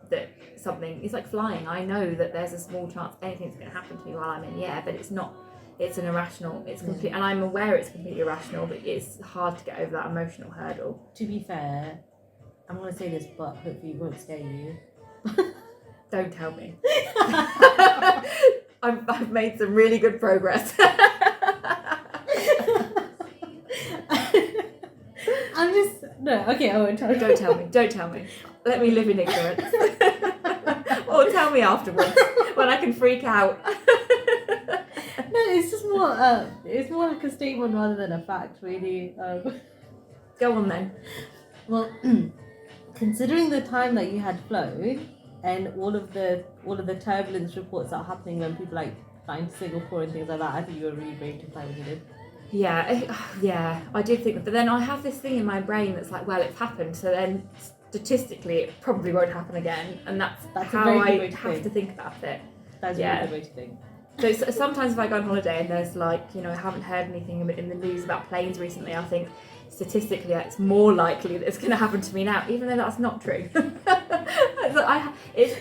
that something, it's like flying. I know that there's a small chance anything's going to happen to me while I'm in the air, but it's not. It's an irrational. It's complete, and I'm aware it's completely irrational, but it's hard to get over that emotional hurdle. To be fair, I'm going to say this, but hopefully it won't scare you. Don't tell me. I've made some really good progress. Okay, I won't tell you. Don't tell me. Let me live in ignorance. Or tell me afterwards when I can freak out. No, it's just more. It's more like a statement rather than a fact, really. Go on then. Well, considering the time that you had flown and all of the turbulence reports that are happening when people flying to Singapore and things like that, I think you were really brave to fly when you did. Yeah, I did think that, but then I have this thing in my brain that's well, it's happened, so then statistically it probably won't happen again, and that's how I have to think about it. That's a really good way to think. So sometimes if I go on holiday and there's I haven't heard anything in the news about planes recently, I think statistically it's more likely that it's going to happen to me now, even though that's not true.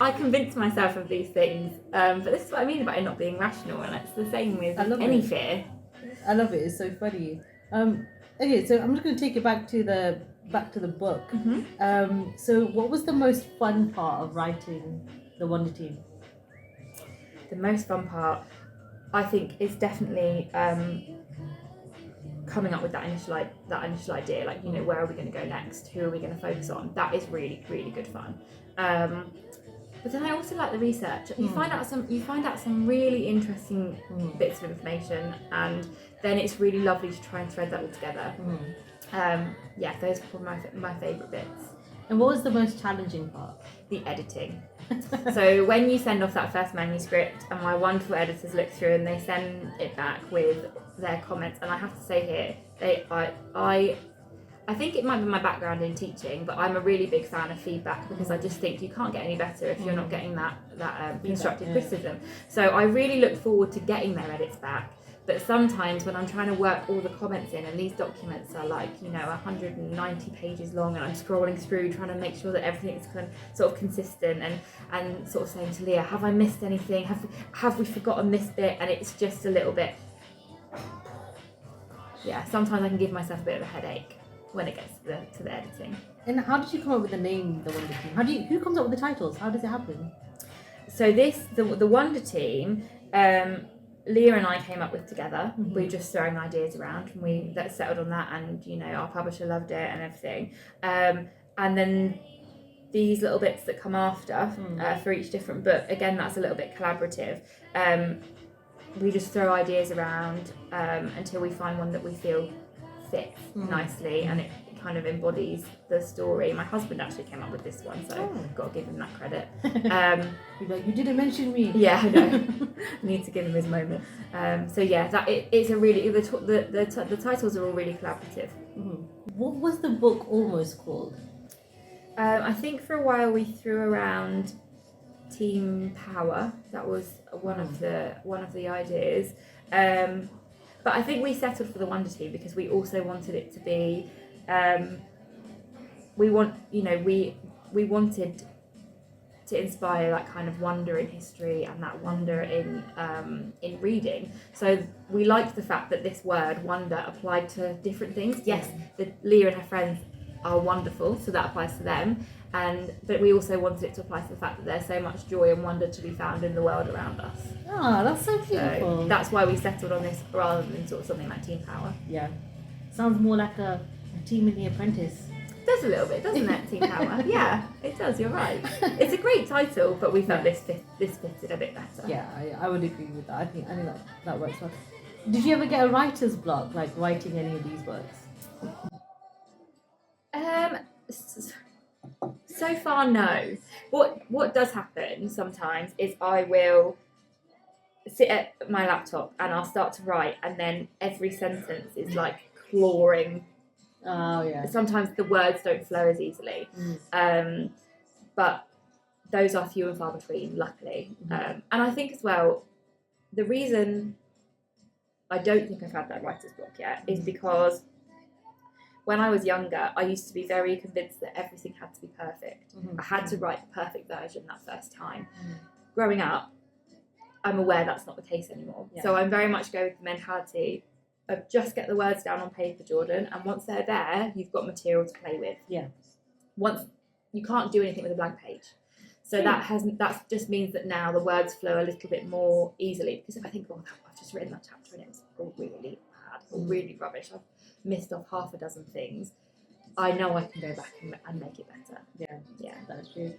I convince myself of these things, but this is what I mean about it not being rational, and it's the same with any fear. I love it. It's so funny. Okay, so I'm just going to take it back to the book. So what was the most fun part of writing the Wonder Team? The most fun part, I think, is definitely coming up with that initial idea, like, you know, where are we going to go next? Who are we going to focus on? That is really, really good fun. But then I also like the research. You find out some really interesting bits of information, and then it's really lovely to try and thread that all together. Yeah, those are probably my favourite bits. And what was the most challenging part? The editing. So when you send off that first manuscript, and my wonderful editors look through and they send it back with their comments, and I have to say here, I think it might be my background in teaching, but I'm a really big fan of feedback, because I just think you can't get any better if you're not getting that constructive criticism. So I really look forward to getting their edits back. But sometimes when I'm trying to work all the comments in, and these documents are like, you know, 190 pages long, and I'm scrolling through trying to make sure that everything's sort of consistent, and sort of saying to Leah, have I missed anything? Have we forgotten this bit? And it's just a little bit, yeah, sometimes I can give myself a bit of a headache when it gets to the editing. And how did you come up with the name, the Wonder Team? Who comes up with the titles? How does it happen? So the Wonder Team, Leah and I came up with together. We were just throwing ideas around, and we settled on that, and, you know, our publisher loved it and everything. And then these little bits that come after for each different book, again, that's a little bit collaborative. We just throw ideas around until we find one that we feel fits nicely, and it kind of embodies the story. My husband actually came up with this one, so I've got to give him that credit. You're like, you didn't mention me. Yeah, I know. Need to give him his moment. So yeah, it's a really the titles are all really collaborative. What was the book almost called? I think for a while we threw around Team Power. That was one of the ideas. But I think we settled for the Wonder Team because we also wanted it to be. We wanted to inspire that kind of wonder in history and that wonder in reading. So we liked the fact that this word wonder applied to different things. Yes, Leah and her friends are wonderful, so that applies to them. But we also wanted it to apply to the fact that there's so much joy and wonder to be found in the world around us. Oh, that's so beautiful. So that's why we settled on this rather than sort of something like Team Power. Yeah, sounds more like a team in The Apprentice. It does a little bit, doesn't it, Team Power? Yeah, it does, you're right. It's a great title, but we felt this fitted a bit better. Yeah, I would agree with that. I think that works well. Did you ever get a writer's block, like writing any of these books? So far, no. What does happen sometimes is I will sit at my laptop and I'll start to write, and then every sentence is like clawing. Oh yeah. Sometimes the words don't flow as easily, but those are few and far between, luckily. And I think as well, the reason I don't think I've had that writer's block yet is because when I was younger, I used to be very convinced that everything had to be perfect. I had to write the perfect version that first time. Growing up, I'm aware that's not the case anymore. Yeah. So I'm very much going with the mentality of just get the words down on paper, Jordan, and once they're there, you've got material to play with. Yeah. Once you can't do anything with a blank page. So that just means that now the words flow a little bit more easily. Because if I think, I've just written that chapter and it was really bad or really rubbish, I've missed off half a dozen things, I know I can go back and make it better. Yeah, that's true.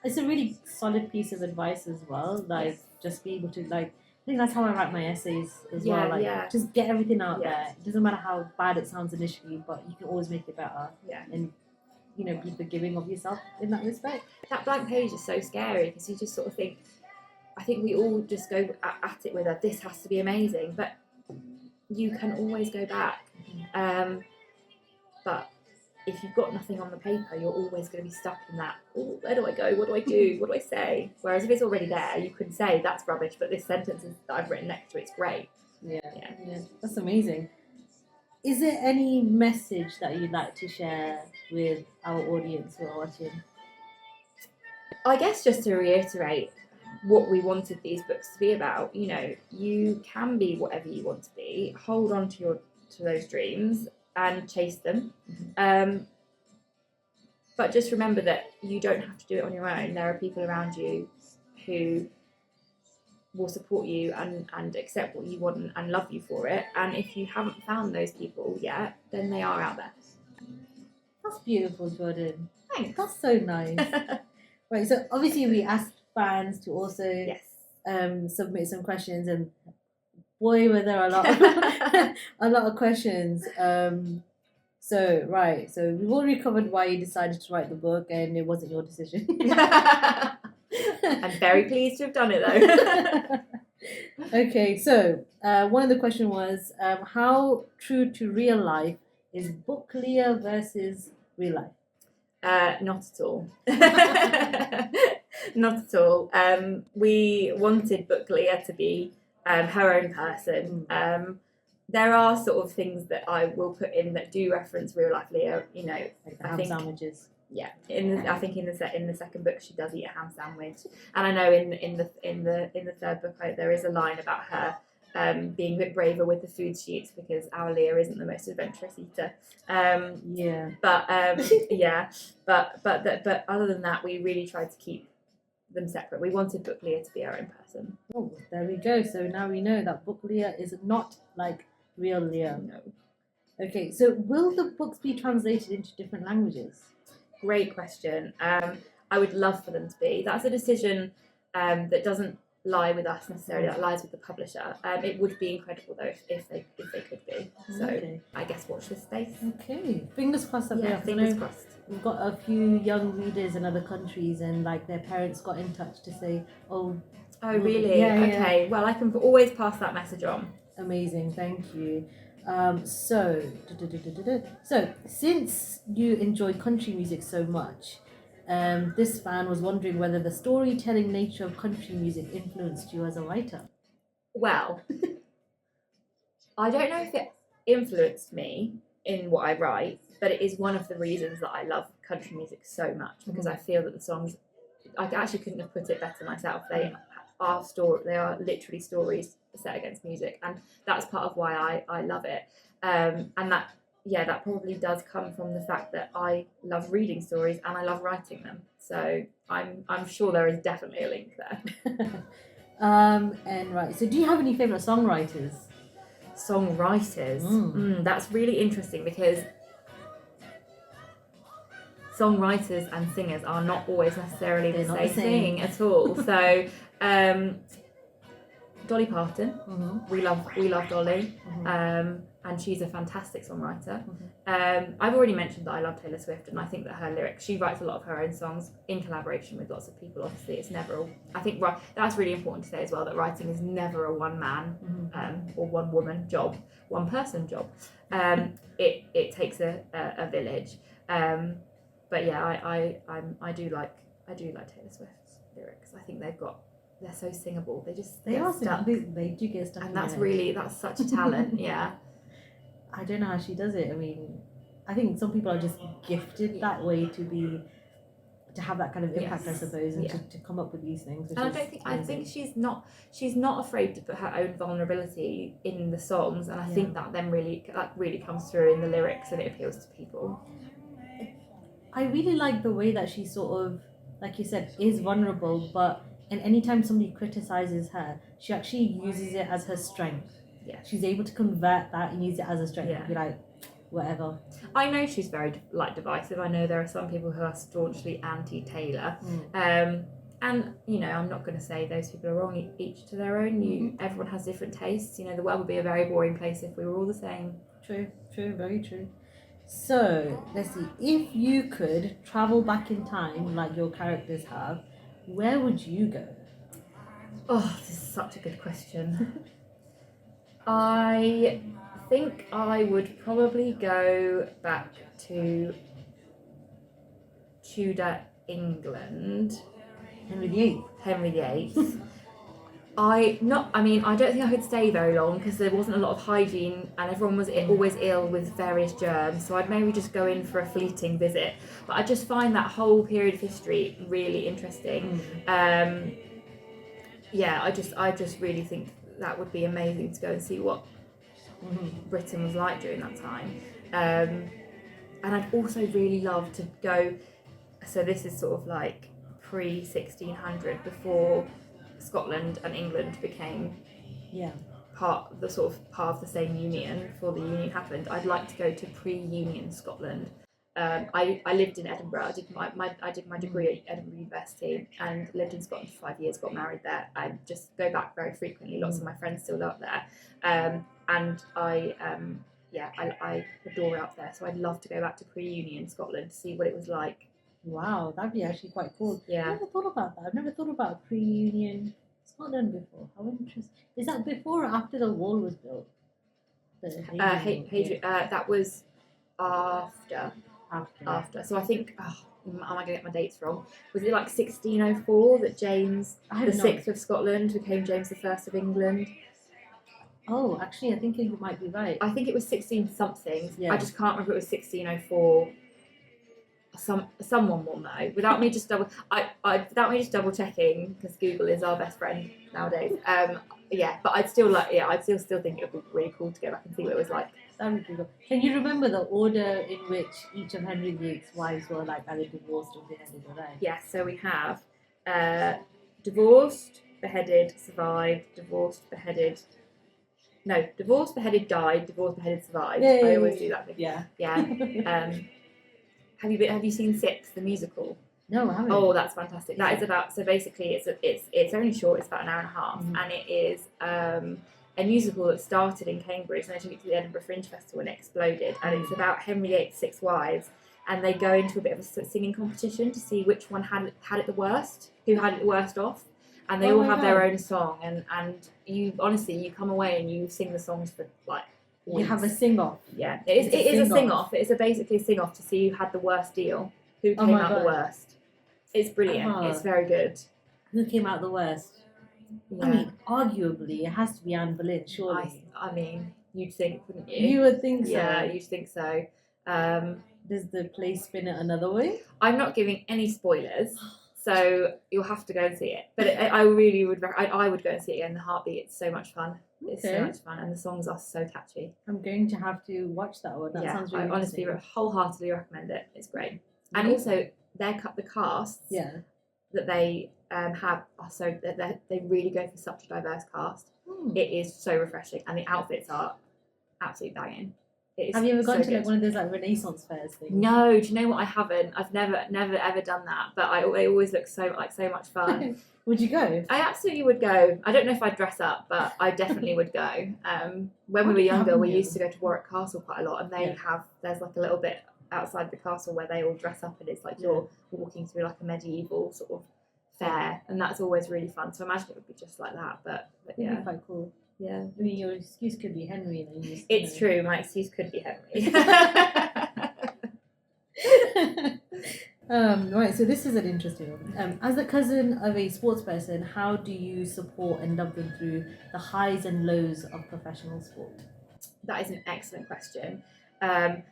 It's a really solid piece of advice as well. Like, just be able to, like, I think that's how I write my essays as well. Like, just get everything out there. It doesn't matter how bad it sounds initially, but you can always make it better. Yeah. And, you know, be forgiving of yourself in that respect. That blank page is so scary because you just sort of think, I think we all just go at it with this has to be amazing, but you can always go back. But if you've got nothing on the paper, you're always going to be stuck in that, where do I go? What do I do? What do I say? Whereas if it's already there, you can say, that's rubbish, but this sentence that I've written next to it's great. Yeah. That's amazing. Is there any message that you'd like to share with our audience who are watching? I guess just to reiterate what we wanted these books to be about. You know, you can be whatever you want to be. Hold on to those dreams and chase them. But just remember that you don't have to do it on your own. There are people around you who will support you and accept what you want and love you for it. And if you haven't found those people yet, then they are out there. That's beautiful, Jordan. Thanks. That's so nice. Right, so obviously we asked fans to also Yes. submit some questions, and boy, were there a lot of questions. So we've already covered why you decided to write the book, and it wasn't your decision. I'm very pleased to have done it though. Okay, so one of the questions was, how true to real life is book Leah versus real life? Not at all. Not at all. We wanted book Leah to be her own person. There are sort of things that I will put in that do reference real life Leah. You know, like the ham sandwiches. Yeah, I think in the second book she does eat a ham sandwich, and I know in the third book there is a line about her being a bit braver with the food she eats because our Leah isn't the most adventurous eater. But other than that, we really tried to keep them separate. We wanted book Leah to be our own person. Oh, there we go. So now we know that book Leah is not like real Leah. No. Okay, so will the books be translated into different languages? Great question. I would love for them to be. That's a decision that doesn't lie with us necessarily. That lies with the publisher. It would be incredible though if they could be. So okay. I guess watch this space. Okay, fingers crossed that they are. Fingers crossed. We've got a few young readers in other countries, and like their parents got in touch to say, "Oh, really? Yeah, okay. Well, I can always pass that message on." Amazing, thank you. So since you enjoy country music so much, this fan was wondering whether the storytelling nature of country music influenced you as a writer. Well, I don't know if it influenced me in what I write, but it is one of the reasons that I love country music so much, because I feel that the songs, I actually couldn't have put it better myself. They are literally stories set against music, and that's part of why I love it. And that probably does come from the fact that I love reading stories and I love writing them. So I'm sure there is definitely a link there. And right, so do you have any favourite songwriters? That's really interesting, because songwriters and singers are not always necessarily the same thing at all. So Dolly Parton, we love Dolly, and she's a fantastic songwriter. I've already mentioned that I love Taylor Swift, and I think that her lyrics, she writes a lot of her own songs in collaboration with lots of people. Obviously, it's never I think that's really important to say as well, that writing is never a one man or one woman job, one person job. It takes a village. But yeah, I do like Taylor Swift's lyrics. I think they're so singable. They do get stuck. And that's such a talent. Yeah. I don't know how she does it. I mean, I think some people are just gifted that way to have that kind of impact, I suppose, and to come up with these things. And I think she's not afraid to put her own vulnerability in the songs, and I think that really comes through in the lyrics, and it appeals to people. I really like the way that she sort of, like you said, is vulnerable, and anytime somebody criticizes her, she actually uses it as her strength. Yeah. She's able to convert that and use it as a strength. And be like, whatever. I know she's very divisive. I know there are some people who are staunchly anti-Taylor. And I'm not going to say those people are wrong, each to their own. Everyone has different tastes. The world would be a very boring place if we were all the same. True, very true. So, let's see. If you could travel back in time like your characters have, where would you go? Oh, this is such a good question. I think I would probably go back to Tudor England. Henry VIII. I don't think I could stay very long because there wasn't a lot of hygiene and everyone was always ill with various germs. So I'd maybe just go in for a fleeting visit. But I just find that whole period of history really interesting. Yeah, I just really think that would be amazing to go and see what Britain was like during that time. And I'd also really love to go. So this is sort of like pre 1600, before Scotland and England became part of the same union before the union happened. I'd like to go to pre-union Scotland. I lived in Edinburgh. I did my degree at Edinburgh University and lived in Scotland for 5 years. Got married there. I just go back very frequently. Lots of my friends still live there, and I adore it up there. So I'd love to go back to pre-union Scotland to see what it was like. Wow, that'd be actually quite cool. Yeah. I never thought about that. I've never thought about pre-union Scotland before. How interesting. Is that before or after the wall was built? That was after. After. So I think, am I going to get my dates wrong? Was it like 1604 that James the Sixth of Scotland became James the First of England? Oh, actually, I think you might be right. I think it was 16 something. Yeah. I just can't remember if it was 1604. Someone will know without me just double checking, because Google is our best friend nowadays. But I'd still think it would be really cool to go back and see what it was like. That would be cool. Can you remember the order in which each of Henry VIII's wives were like either divorced or beheaded or died? Yes, so we have divorced, beheaded, survived, divorced, beheaded. No, divorced, beheaded, died, divorced, beheaded, survived. I always do that thing. Yeah. Have you seen Six, the musical? No, I haven't. Oh, that's fantastic. That is about, so basically it's only short, it's about an hour and a half, and it is a musical that started in Cambridge and then took it to the Edinburgh Fringe Festival and it exploded, and it's about Henry VIII's 6 wives, and they go into a bit of a singing competition to see which one had it the worst, who had it the worst off, and they all have their own song, and you honestly, you come away and you sing the songs for like weeks. You have a sing-off. Yeah, it is a sing-off. It is basically a sing-off to see who had the worst deal, who came out the worst. It's brilliant. It's very good. Who came out the worst? Yeah. I mean, arguably, it has to be Anne Boleyn, surely. I mean, you'd think, wouldn't you? You would think so. Yeah, you'd think so. Does the play spin it another way? I'm not giving any spoilers, so you'll have to go and see it. But I really would. I would go and see it in a heartbeat. It's so much fun. It's so much fun, and the songs are so catchy. I'm going to have to watch that one. That sounds really I honestly wholeheartedly recommend it. It's great. And also, the casts that they have are so they really go for such a diverse cast. It is so refreshing, and the outfits are absolutely banging. Have you ever gone to like one of those like Renaissance fairs things? No, do you know what? I haven't. I've never ever done that, but it always looks so much fun. Would you go? I absolutely would go. I don't know if I'd dress up, but I definitely would go. When we were younger, we used to go to Warwick Castle quite a lot, and there's like a little bit outside the castle where they all dress up, and it's like you're walking through like a medieval sort of fair, and that's always really fun. So I imagine it would be just like that, but yeah, be quite cool. Yeah, I mean, your excuse could be Henry. And it's true. My excuse could be Henry. Right, so this is an interesting one. As a cousin of a sports person, how do you support and love them through the highs and lows of professional sport? That is an excellent question, and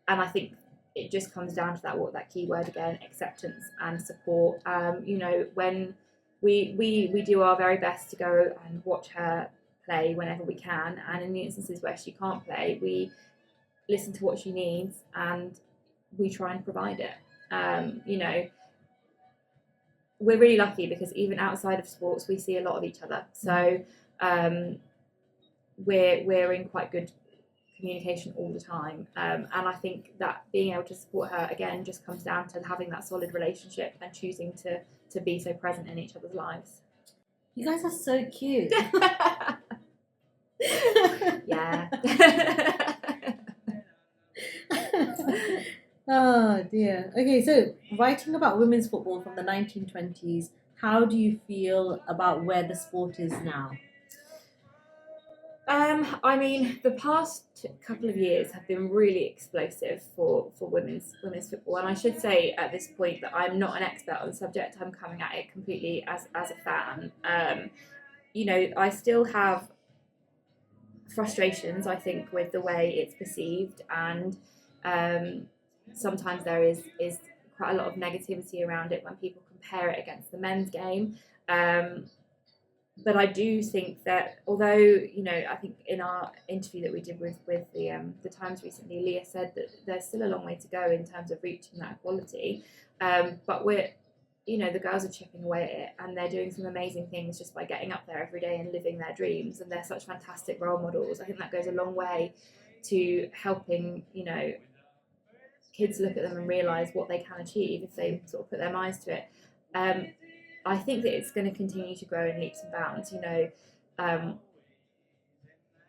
I think it just comes down to that key word again: acceptance and support. When we do our very best to go and watch her play whenever we can, and in the instances where she can't play, we listen to what she needs and we try and provide it. We're really lucky because even outside of sports we see a lot of each other, so we're in quite good communication all the time, and I think that being able to support her again just comes down to having that solid relationship and choosing to be so present in each other's lives. You guys are so cute. Yeah. Oh dear. Okay, so writing about women's football from the 1920s, how do you feel about where the sport is now? I mean, the past couple of years have been really explosive for women's football, and I should say at this point that I'm not an expert on the subject. I'm coming at it completely as a fan. I still have frustrations, I think, with the way it's perceived, and sometimes there is quite a lot of negativity around it when people compare it against the men's game. But I do think that, although I think in our interview that we did with the Times recently, Leah said that there's still a long way to go in terms of reaching that equality. But we're the girls are chipping away at it, and they're doing some amazing things just by getting up there every day and living their dreams, and they're such fantastic role models. I think that goes a long way to helping kids look at them and realise what they can achieve if they sort of put their minds to it. I think that it's going to continue to grow in leaps and bounds.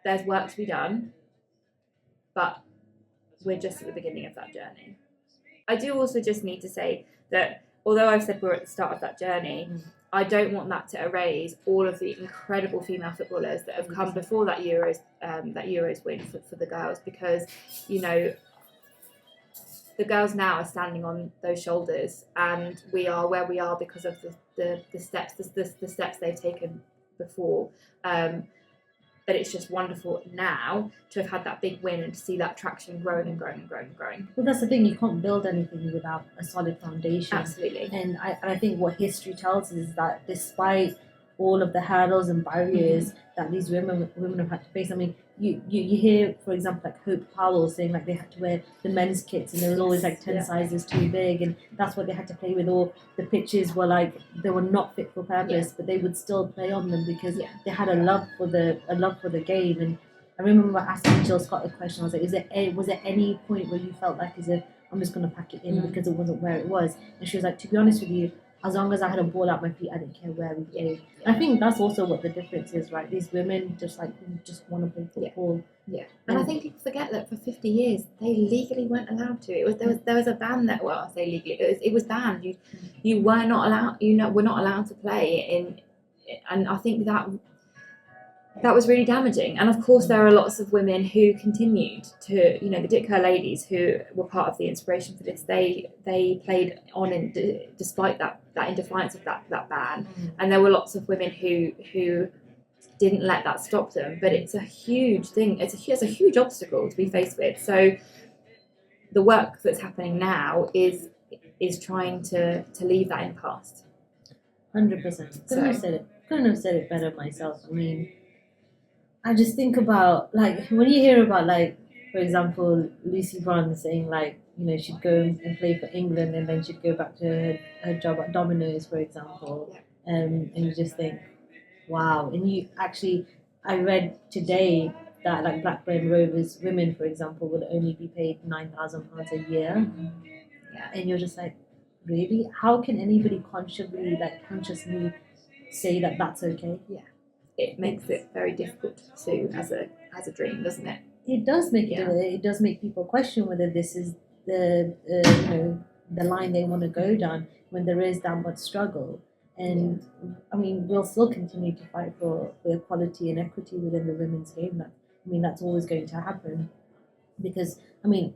There's work to be done, but we're just at the beginning of that journey. I do also just need to say that although I've said we're at the start of that journey, I don't want that to erase all of the incredible female footballers that have come before that Euros win for the girls, because the girls now are standing on those shoulders, and we are where we are because of the steps they've taken before. But it's just wonderful now to have had that big win and to see that traction growing and growing and growing and growing. Well, that's the thing, you can't build anything without a solid foundation. Absolutely. And I think what history tells us is that despite all of the hurdles and barriers that these women have had to face, I mean, you hear, for example, like Hope Powell saying like they had to wear the men's kits and they were always like 10 sizes too big, and that's what they had to play with, or the pitches were like they were not fit for purpose, but they would still play on them because they had a love for the game. And I remember asking Jill Scott a question. I was like, was there any point where you felt like as if I'm just going to pack it in because it wasn't where it was? And she was like, to be honest with you, as long as I had a ball at my feet, I didn't care where we played. I think that's also what the difference is, right? These women just want to play football. Yeah. And I think people forget that for 50 years they legally weren't allowed to. There was a ban that, well, I say legally, it was banned. You were not allowed. Were not allowed to play in, and I think that was really damaging. And of course, there are lots of women who continued to, the Dick Kerr ladies who were part of the inspiration for this. They played on despite that in defiance of that ban. And there were lots of women who didn't let that stop them. But it's a huge thing. It's a huge obstacle to be faced with. So the work that's happening now is trying to leave that in the past. 100%. Couldn't have said it better myself. I mean, I just think about, like, when you hear about, like, for example, Lucy Bronze saying, like, she'd go and play for England and then she'd go back to her job at Domino's, for example, and you just think, wow. And I read today that, like, Blackburn Rovers women, for example, would only be paid £9,000 a year. And you're just like, really? How can anybody consciously say that that's okay? It makes it very difficult to pursue as a dream, doesn't it? It does make it does make people question whether this is the line they want to go down when there is that much struggle. And I mean, we'll still continue to fight for equality and equity within the women's game. That's always going to happen, because I mean,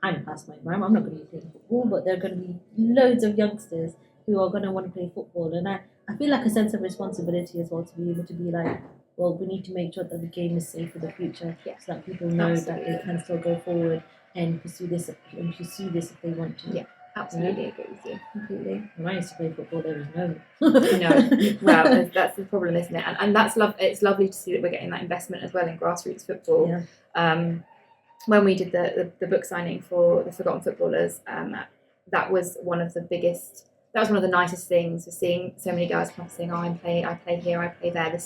I'm past my prime. I'm not going to be playing football, but there are going to be loads of youngsters who are going to want to play football, and I feel like a sense of responsibility as well to be able to be like, well, we need to make sure that the game is safe for the future, so that people know that they can still go forward and pursue this if they want to. Yeah, absolutely agree with you completely. When I used to play football, there was no. Well, that's the problem, isn't it? And that's it's lovely to see that we're getting that investment as well in grassroots football. When we did the book signing for the Forgotten Footballers, that was one of the biggest. That was one of the nicest things, was seeing so many guys come up saying, "Oh, I play here, I play there."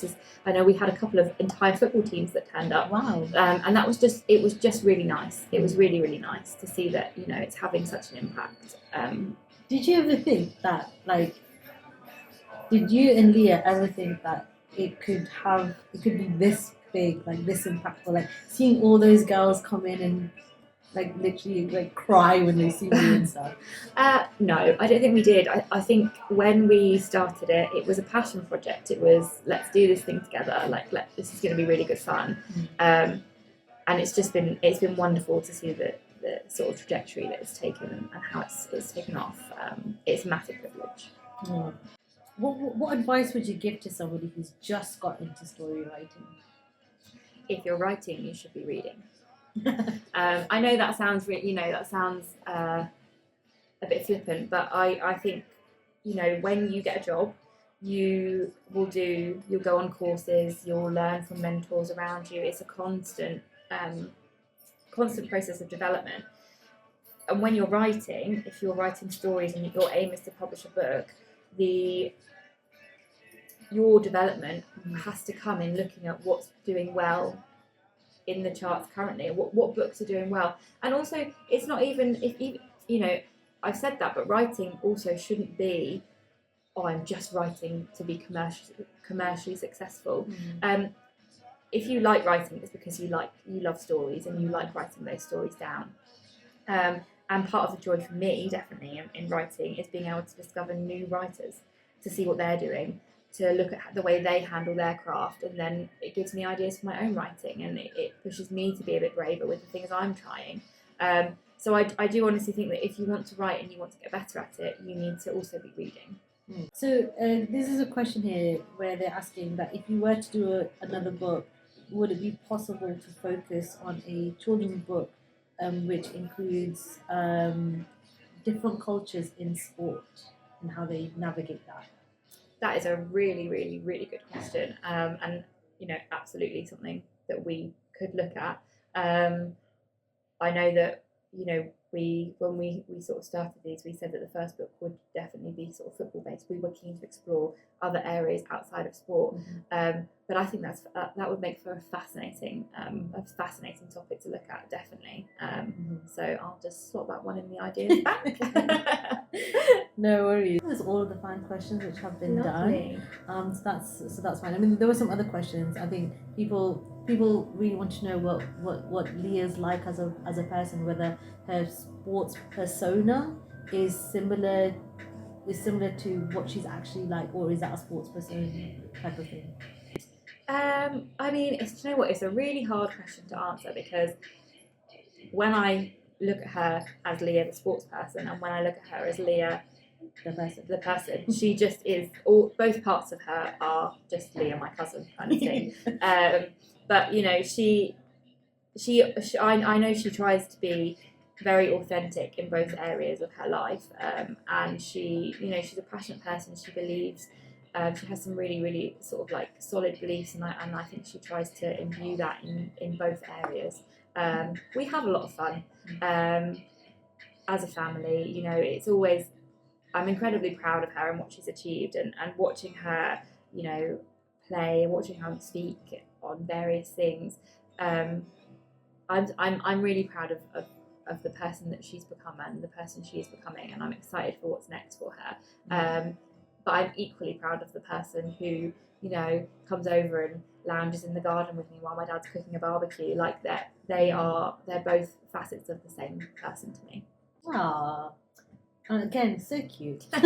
I know we had a couple of entire football teams that turned up. Wow. And that was just really nice. It was really, really nice to see that, it's having such an impact. Did you ever think that, like, did you and Leah ever think that it could be this big, like this impactful, like seeing all those girls come in and like literally like cry when they see you and stuff? No, I don't think we did. I think when we started it, it was a passion project. It was, let's do this thing together. This is going to be really good fun. And it's been wonderful to see the sort of trajectory that it's taken and how it's taken off. It's a massive privilege. What advice would you give to somebody who's just got into story writing? If you're writing, you should be reading. I know that sounds a bit flippant, but I think, when you get a job, you'll go on courses, you'll learn from mentors around you. It's a constant process of development. And when you're writing, if you're writing stories and your aim is to publish a book, your development has to come in looking at what's doing well in the charts currently, what books are doing well. And also, it's not even, I've said that, but writing also shouldn't be, I'm just writing to be commercially successful. If you like writing, it's because you love stories and you like writing those stories down. And part of the joy for me, definitely, in writing is being able to discover new writers, to see what they're doing, to look at the way they handle their craft, and then it gives me ideas for my own writing, and it pushes me to be a bit braver with the things I'm trying. So I do honestly think that if you want to write and you want to get better at it, you need to also be reading. So this is a question here where they're asking that if you were to do another book, would it be possible to focus on a children's book which includes different cultures in sport and how they navigate that? That is a really, really, really good question, and absolutely something that we could look at. I know that when we sort of started these, we said that the first book would definitely be sort of football based. We were keen to explore other areas outside of sport, but I think that would make for a fascinating topic to look at, definitely. So I'll just slot that one in the ideas back. No worries. That's all of the fan questions which have been done. So that's fine. I mean, there were some other questions. I think people really want to know what Leah's like as a person, whether her sports persona is similar to what she's actually like, or is that a sports persona type of thing? I mean, it's a really hard question to answer, because when I look at her as Leah, the sports person, and when I look at her as Leah, the person, she just is. Both parts of her are just Leah, my cousin, kind of thing. But I know she tries to be very authentic in both areas of her life, and she's a passionate person. She believes. She has some really, really sort of like solid beliefs, and I think she tries to imbue that in both areas. We have a lot of fun as a family. It's always, I'm incredibly proud of her and what she's achieved, and watching her, play, watching her speak on various things. I'm really proud of the person that she's become and the person she is becoming, and I'm excited for what's next for her. But I'm equally proud of the person who, comes over and lounges in the garden with me while my dad's cooking a barbecue. Like that, they're both facets of the same person to me. Ah, again, so cute. So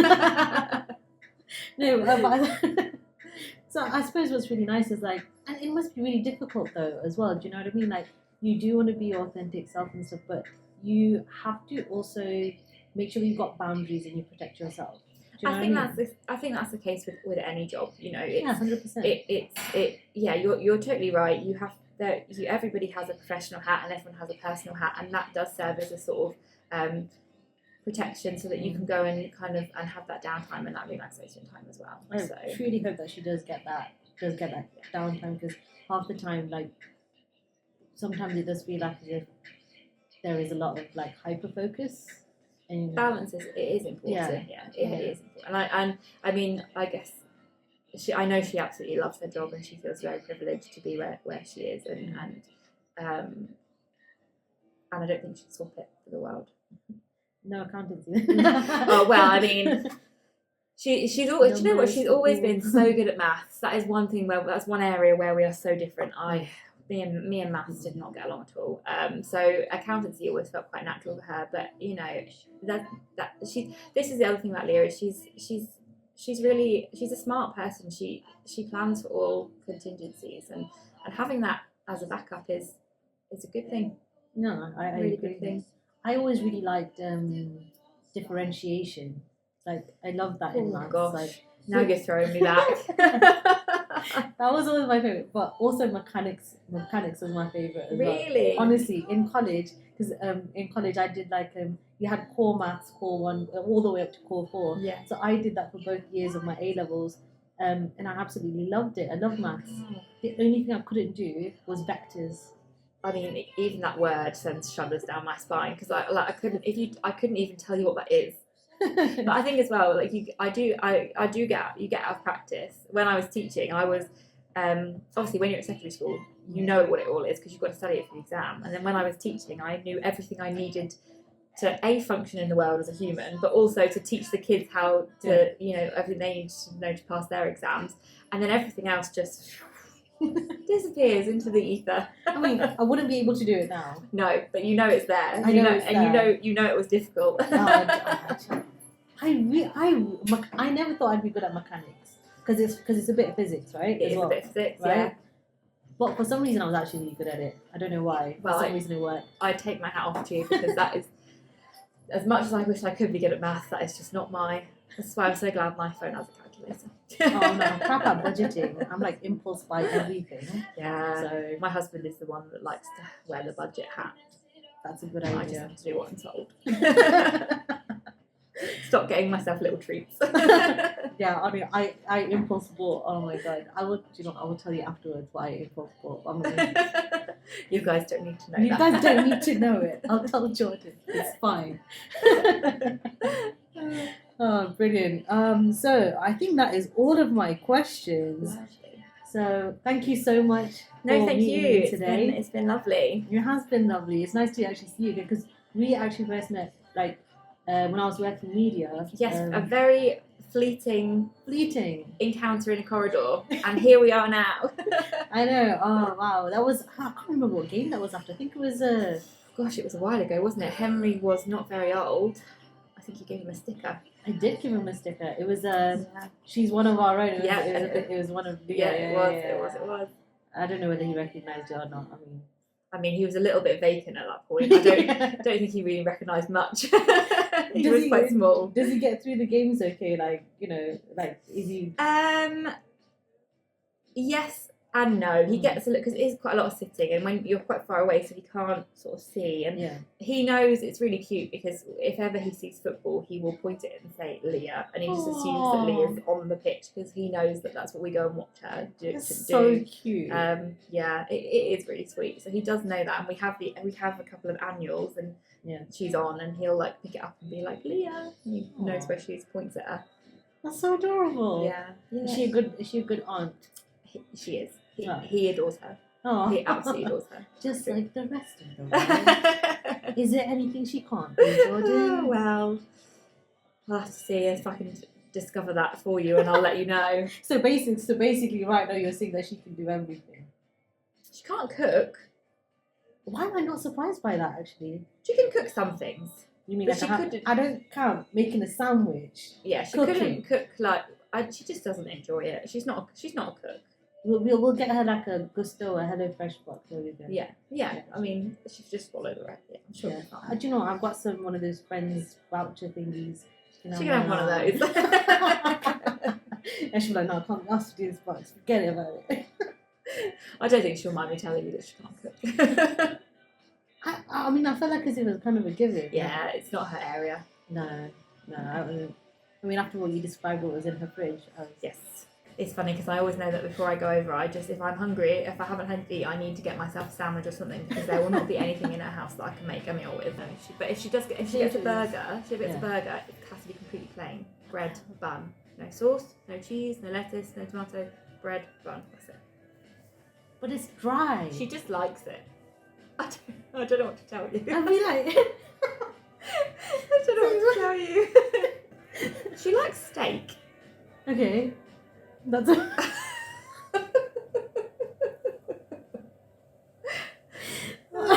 I suppose what's really nice is and it must be really difficult though as well. Do you know what I mean? Like, you do want to be your authentic self and stuff, but you have to also make sure you've got boundaries and you protect yourself. I think that's the case with any job. It's, 100%. You're totally right. Everybody has a professional hat and everyone has a personal hat, and that does serve as a sort of protection, so that you can go and kind of and have that downtime and that relaxation time as well. I truly hope that she does get that downtime, because half the time, sometimes it does feel like as if there is a lot of hyper focus. And balance is important. It is important. I mean, I guess I know she absolutely loves her job, and she feels very privileged to be where she is, and I don't think she'd swap it for the world. No accountancy. Oh well, I mean, she's always. Do you know what? She's always been so good at maths. That is one thing that's one area where we are so different. Me and maths did not get along at all. So accountancy always felt quite natural for her. But this is the other thing about Leah. She's a smart person. She plans for all contingencies, and having that as a backup is a good thing. No, I really agree. Good thing. I always really liked differentiation. I love that in maths. Gosh. Now you're throwing me back. That was always my favorite, but also mechanics was my favorite as well. Really? Honestly, in college, because in college I did like you had core maths, core 1, all the way up to core 4. Yeah. So I did that for both years of my A levels, and I absolutely loved it. I love maths. The only thing I couldn't do was vectors. I mean, even that word sends shudders down my spine because I couldn't even tell you what that is. But I think as well, like I do get out of practice. When I was teaching, I was obviously when you're at secondary school, you know what it all is because you've got to study it for the exam. And then when I was teaching, I knew everything I needed to function in the world as a human, but also to teach the kids how to everything they need to know to pass their exams. And then everything else just disappears into the ether. I mean, I wouldn't be able to do it now. No, but you know it's there. I know it's there. You know it was difficult. I never thought I'd be good at mechanics because it's a bit of physics, right? It is a bit of physics, right? Yeah. But for some reason, I was actually really good at it. I don't know why. Well, for some reason, it worked. I take my hat off to you because that is, as much as I wish I could be good at maths, that is just not my. That's why I'm so glad my phone has a calculator. Oh no, crap at budgeting. I'm like impulse buy everything. Yeah. So my husband is the one that likes to wear the budget hat. That's a good idea. I just have to do what I'm told. Stop getting myself little treats. Yeah, I mean, I impulse bought. Oh my god, I will tell you afterwards why I impulse bought. You guys don't need to know. You guys don't need to know it. I'll tell Jordan. It's fine. Oh, brilliant. So I think that is all of my questions. So thank you so much. No, thank you today. It's been lovely. It has been lovely. It's nice to actually see you again because we actually first met when I was working media. Yes, a very fleeting encounter in a corridor, and here we are now. I know. Oh wow, that was. I can't remember what game that was after. I think it was. Gosh, it was a while ago, wasn't it? Henry was not very old. I think you gave him a sticker. I did give him a sticker. It was She's one of our own. It was one of. It was. I don't know whether he recognised it or not. I mean, he was a little bit vacant at that point. I don't think he really recognised much. He was quite small. Does he get through the games okay? Is he? Yes and no. He gets a look because it is quite a lot of sitting, and when you're quite far away, so he can't sort of see. And he knows it's really cute because if ever he sees football, he will point at it and say Leah, and he just assumes that Leah's on the pitch because he knows that that's what we go and watch her do. So cute. Yeah, it is really sweet. So he does know that, and we have a couple of annuals, and she's on, and he'll like pick it up and be like Leah. And he knows where she is, points at her. That's so adorable. Yeah. Is she a good aunt? She is. He adores her. Oh. He absolutely adores her. Just like the rest of the world. Is there anything she can't do, Jordan? Oh, well, I'll have to see if I can discover that for you, and I'll let you know. So basically, right now you're saying that she can do everything. She can't cook. Why am I not surprised by that? Actually, she can cook some things. You mean I don't count making a sandwich. Yeah, she couldn't cook she just doesn't enjoy it. She's not a cook. We'll get her like a Gusto, a HelloFresh box. Yeah. I mean, she's just followed the recipe. I'm sure. Yeah. Do you know? I've got one of those friends voucher thingies. She can have one of those. And she'll be like, "No, I can't be asked to do this box. Forget it about it." I don't think she'll mind me telling you that she can't cook. I mean, I felt like it was kind of a given. Yeah, it's not her area. No. I mean, after all, you described what was in her fridge. Yes. It's funny because I always know that before I go over, if I'm hungry, if I haven't had to eat, I need to get myself a sandwich or something because there will not be anything in her house that I can make a meal with. But if she gets a burger, it has to be completely plain. Bread, bun, no sauce, no cheese, no lettuce, no tomato, bread, bun. That's it. But it's dry. She just likes it. I don't know what to tell you. I mean, like, I don't know what to tell you. She likes steak. Okay. That's I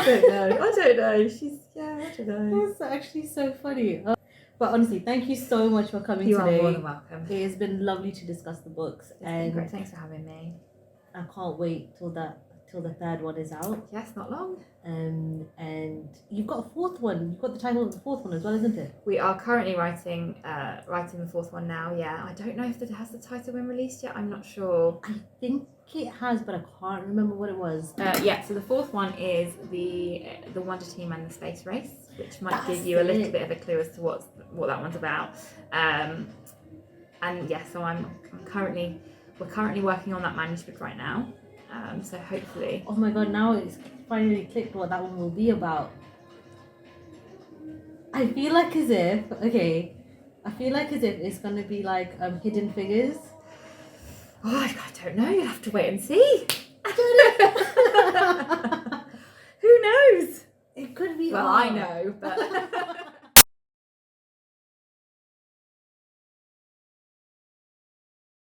don't know. I don't know. That's actually so funny. But honestly, thank you so much for coming today. You are more than welcome. It has been lovely to discuss the books. It's been great. Thanks for having me. I can't wait till that till the third one is out. Yes, not long. And you've got a fourth one. You've got the title of the fourth one as well, isn't it? We are currently writing the fourth one now. Yeah, I don't know if it has the title been released yet. I'm not sure. I think it has, but I can't remember what it was. Yeah, so the fourth one is the Wonder Team and the Space Race, which might That's give you a little it. bit of a clue as to what that one's about. And yeah, so we're currently working on that manuscript right now. So hopefully. Oh my god! Now it's finally clicked what that one will be about. I feel like as if it's gonna be like Hidden Figures. Oh, I don't know. You'll have to wait and see. Who knows? It could be. Well, I know, but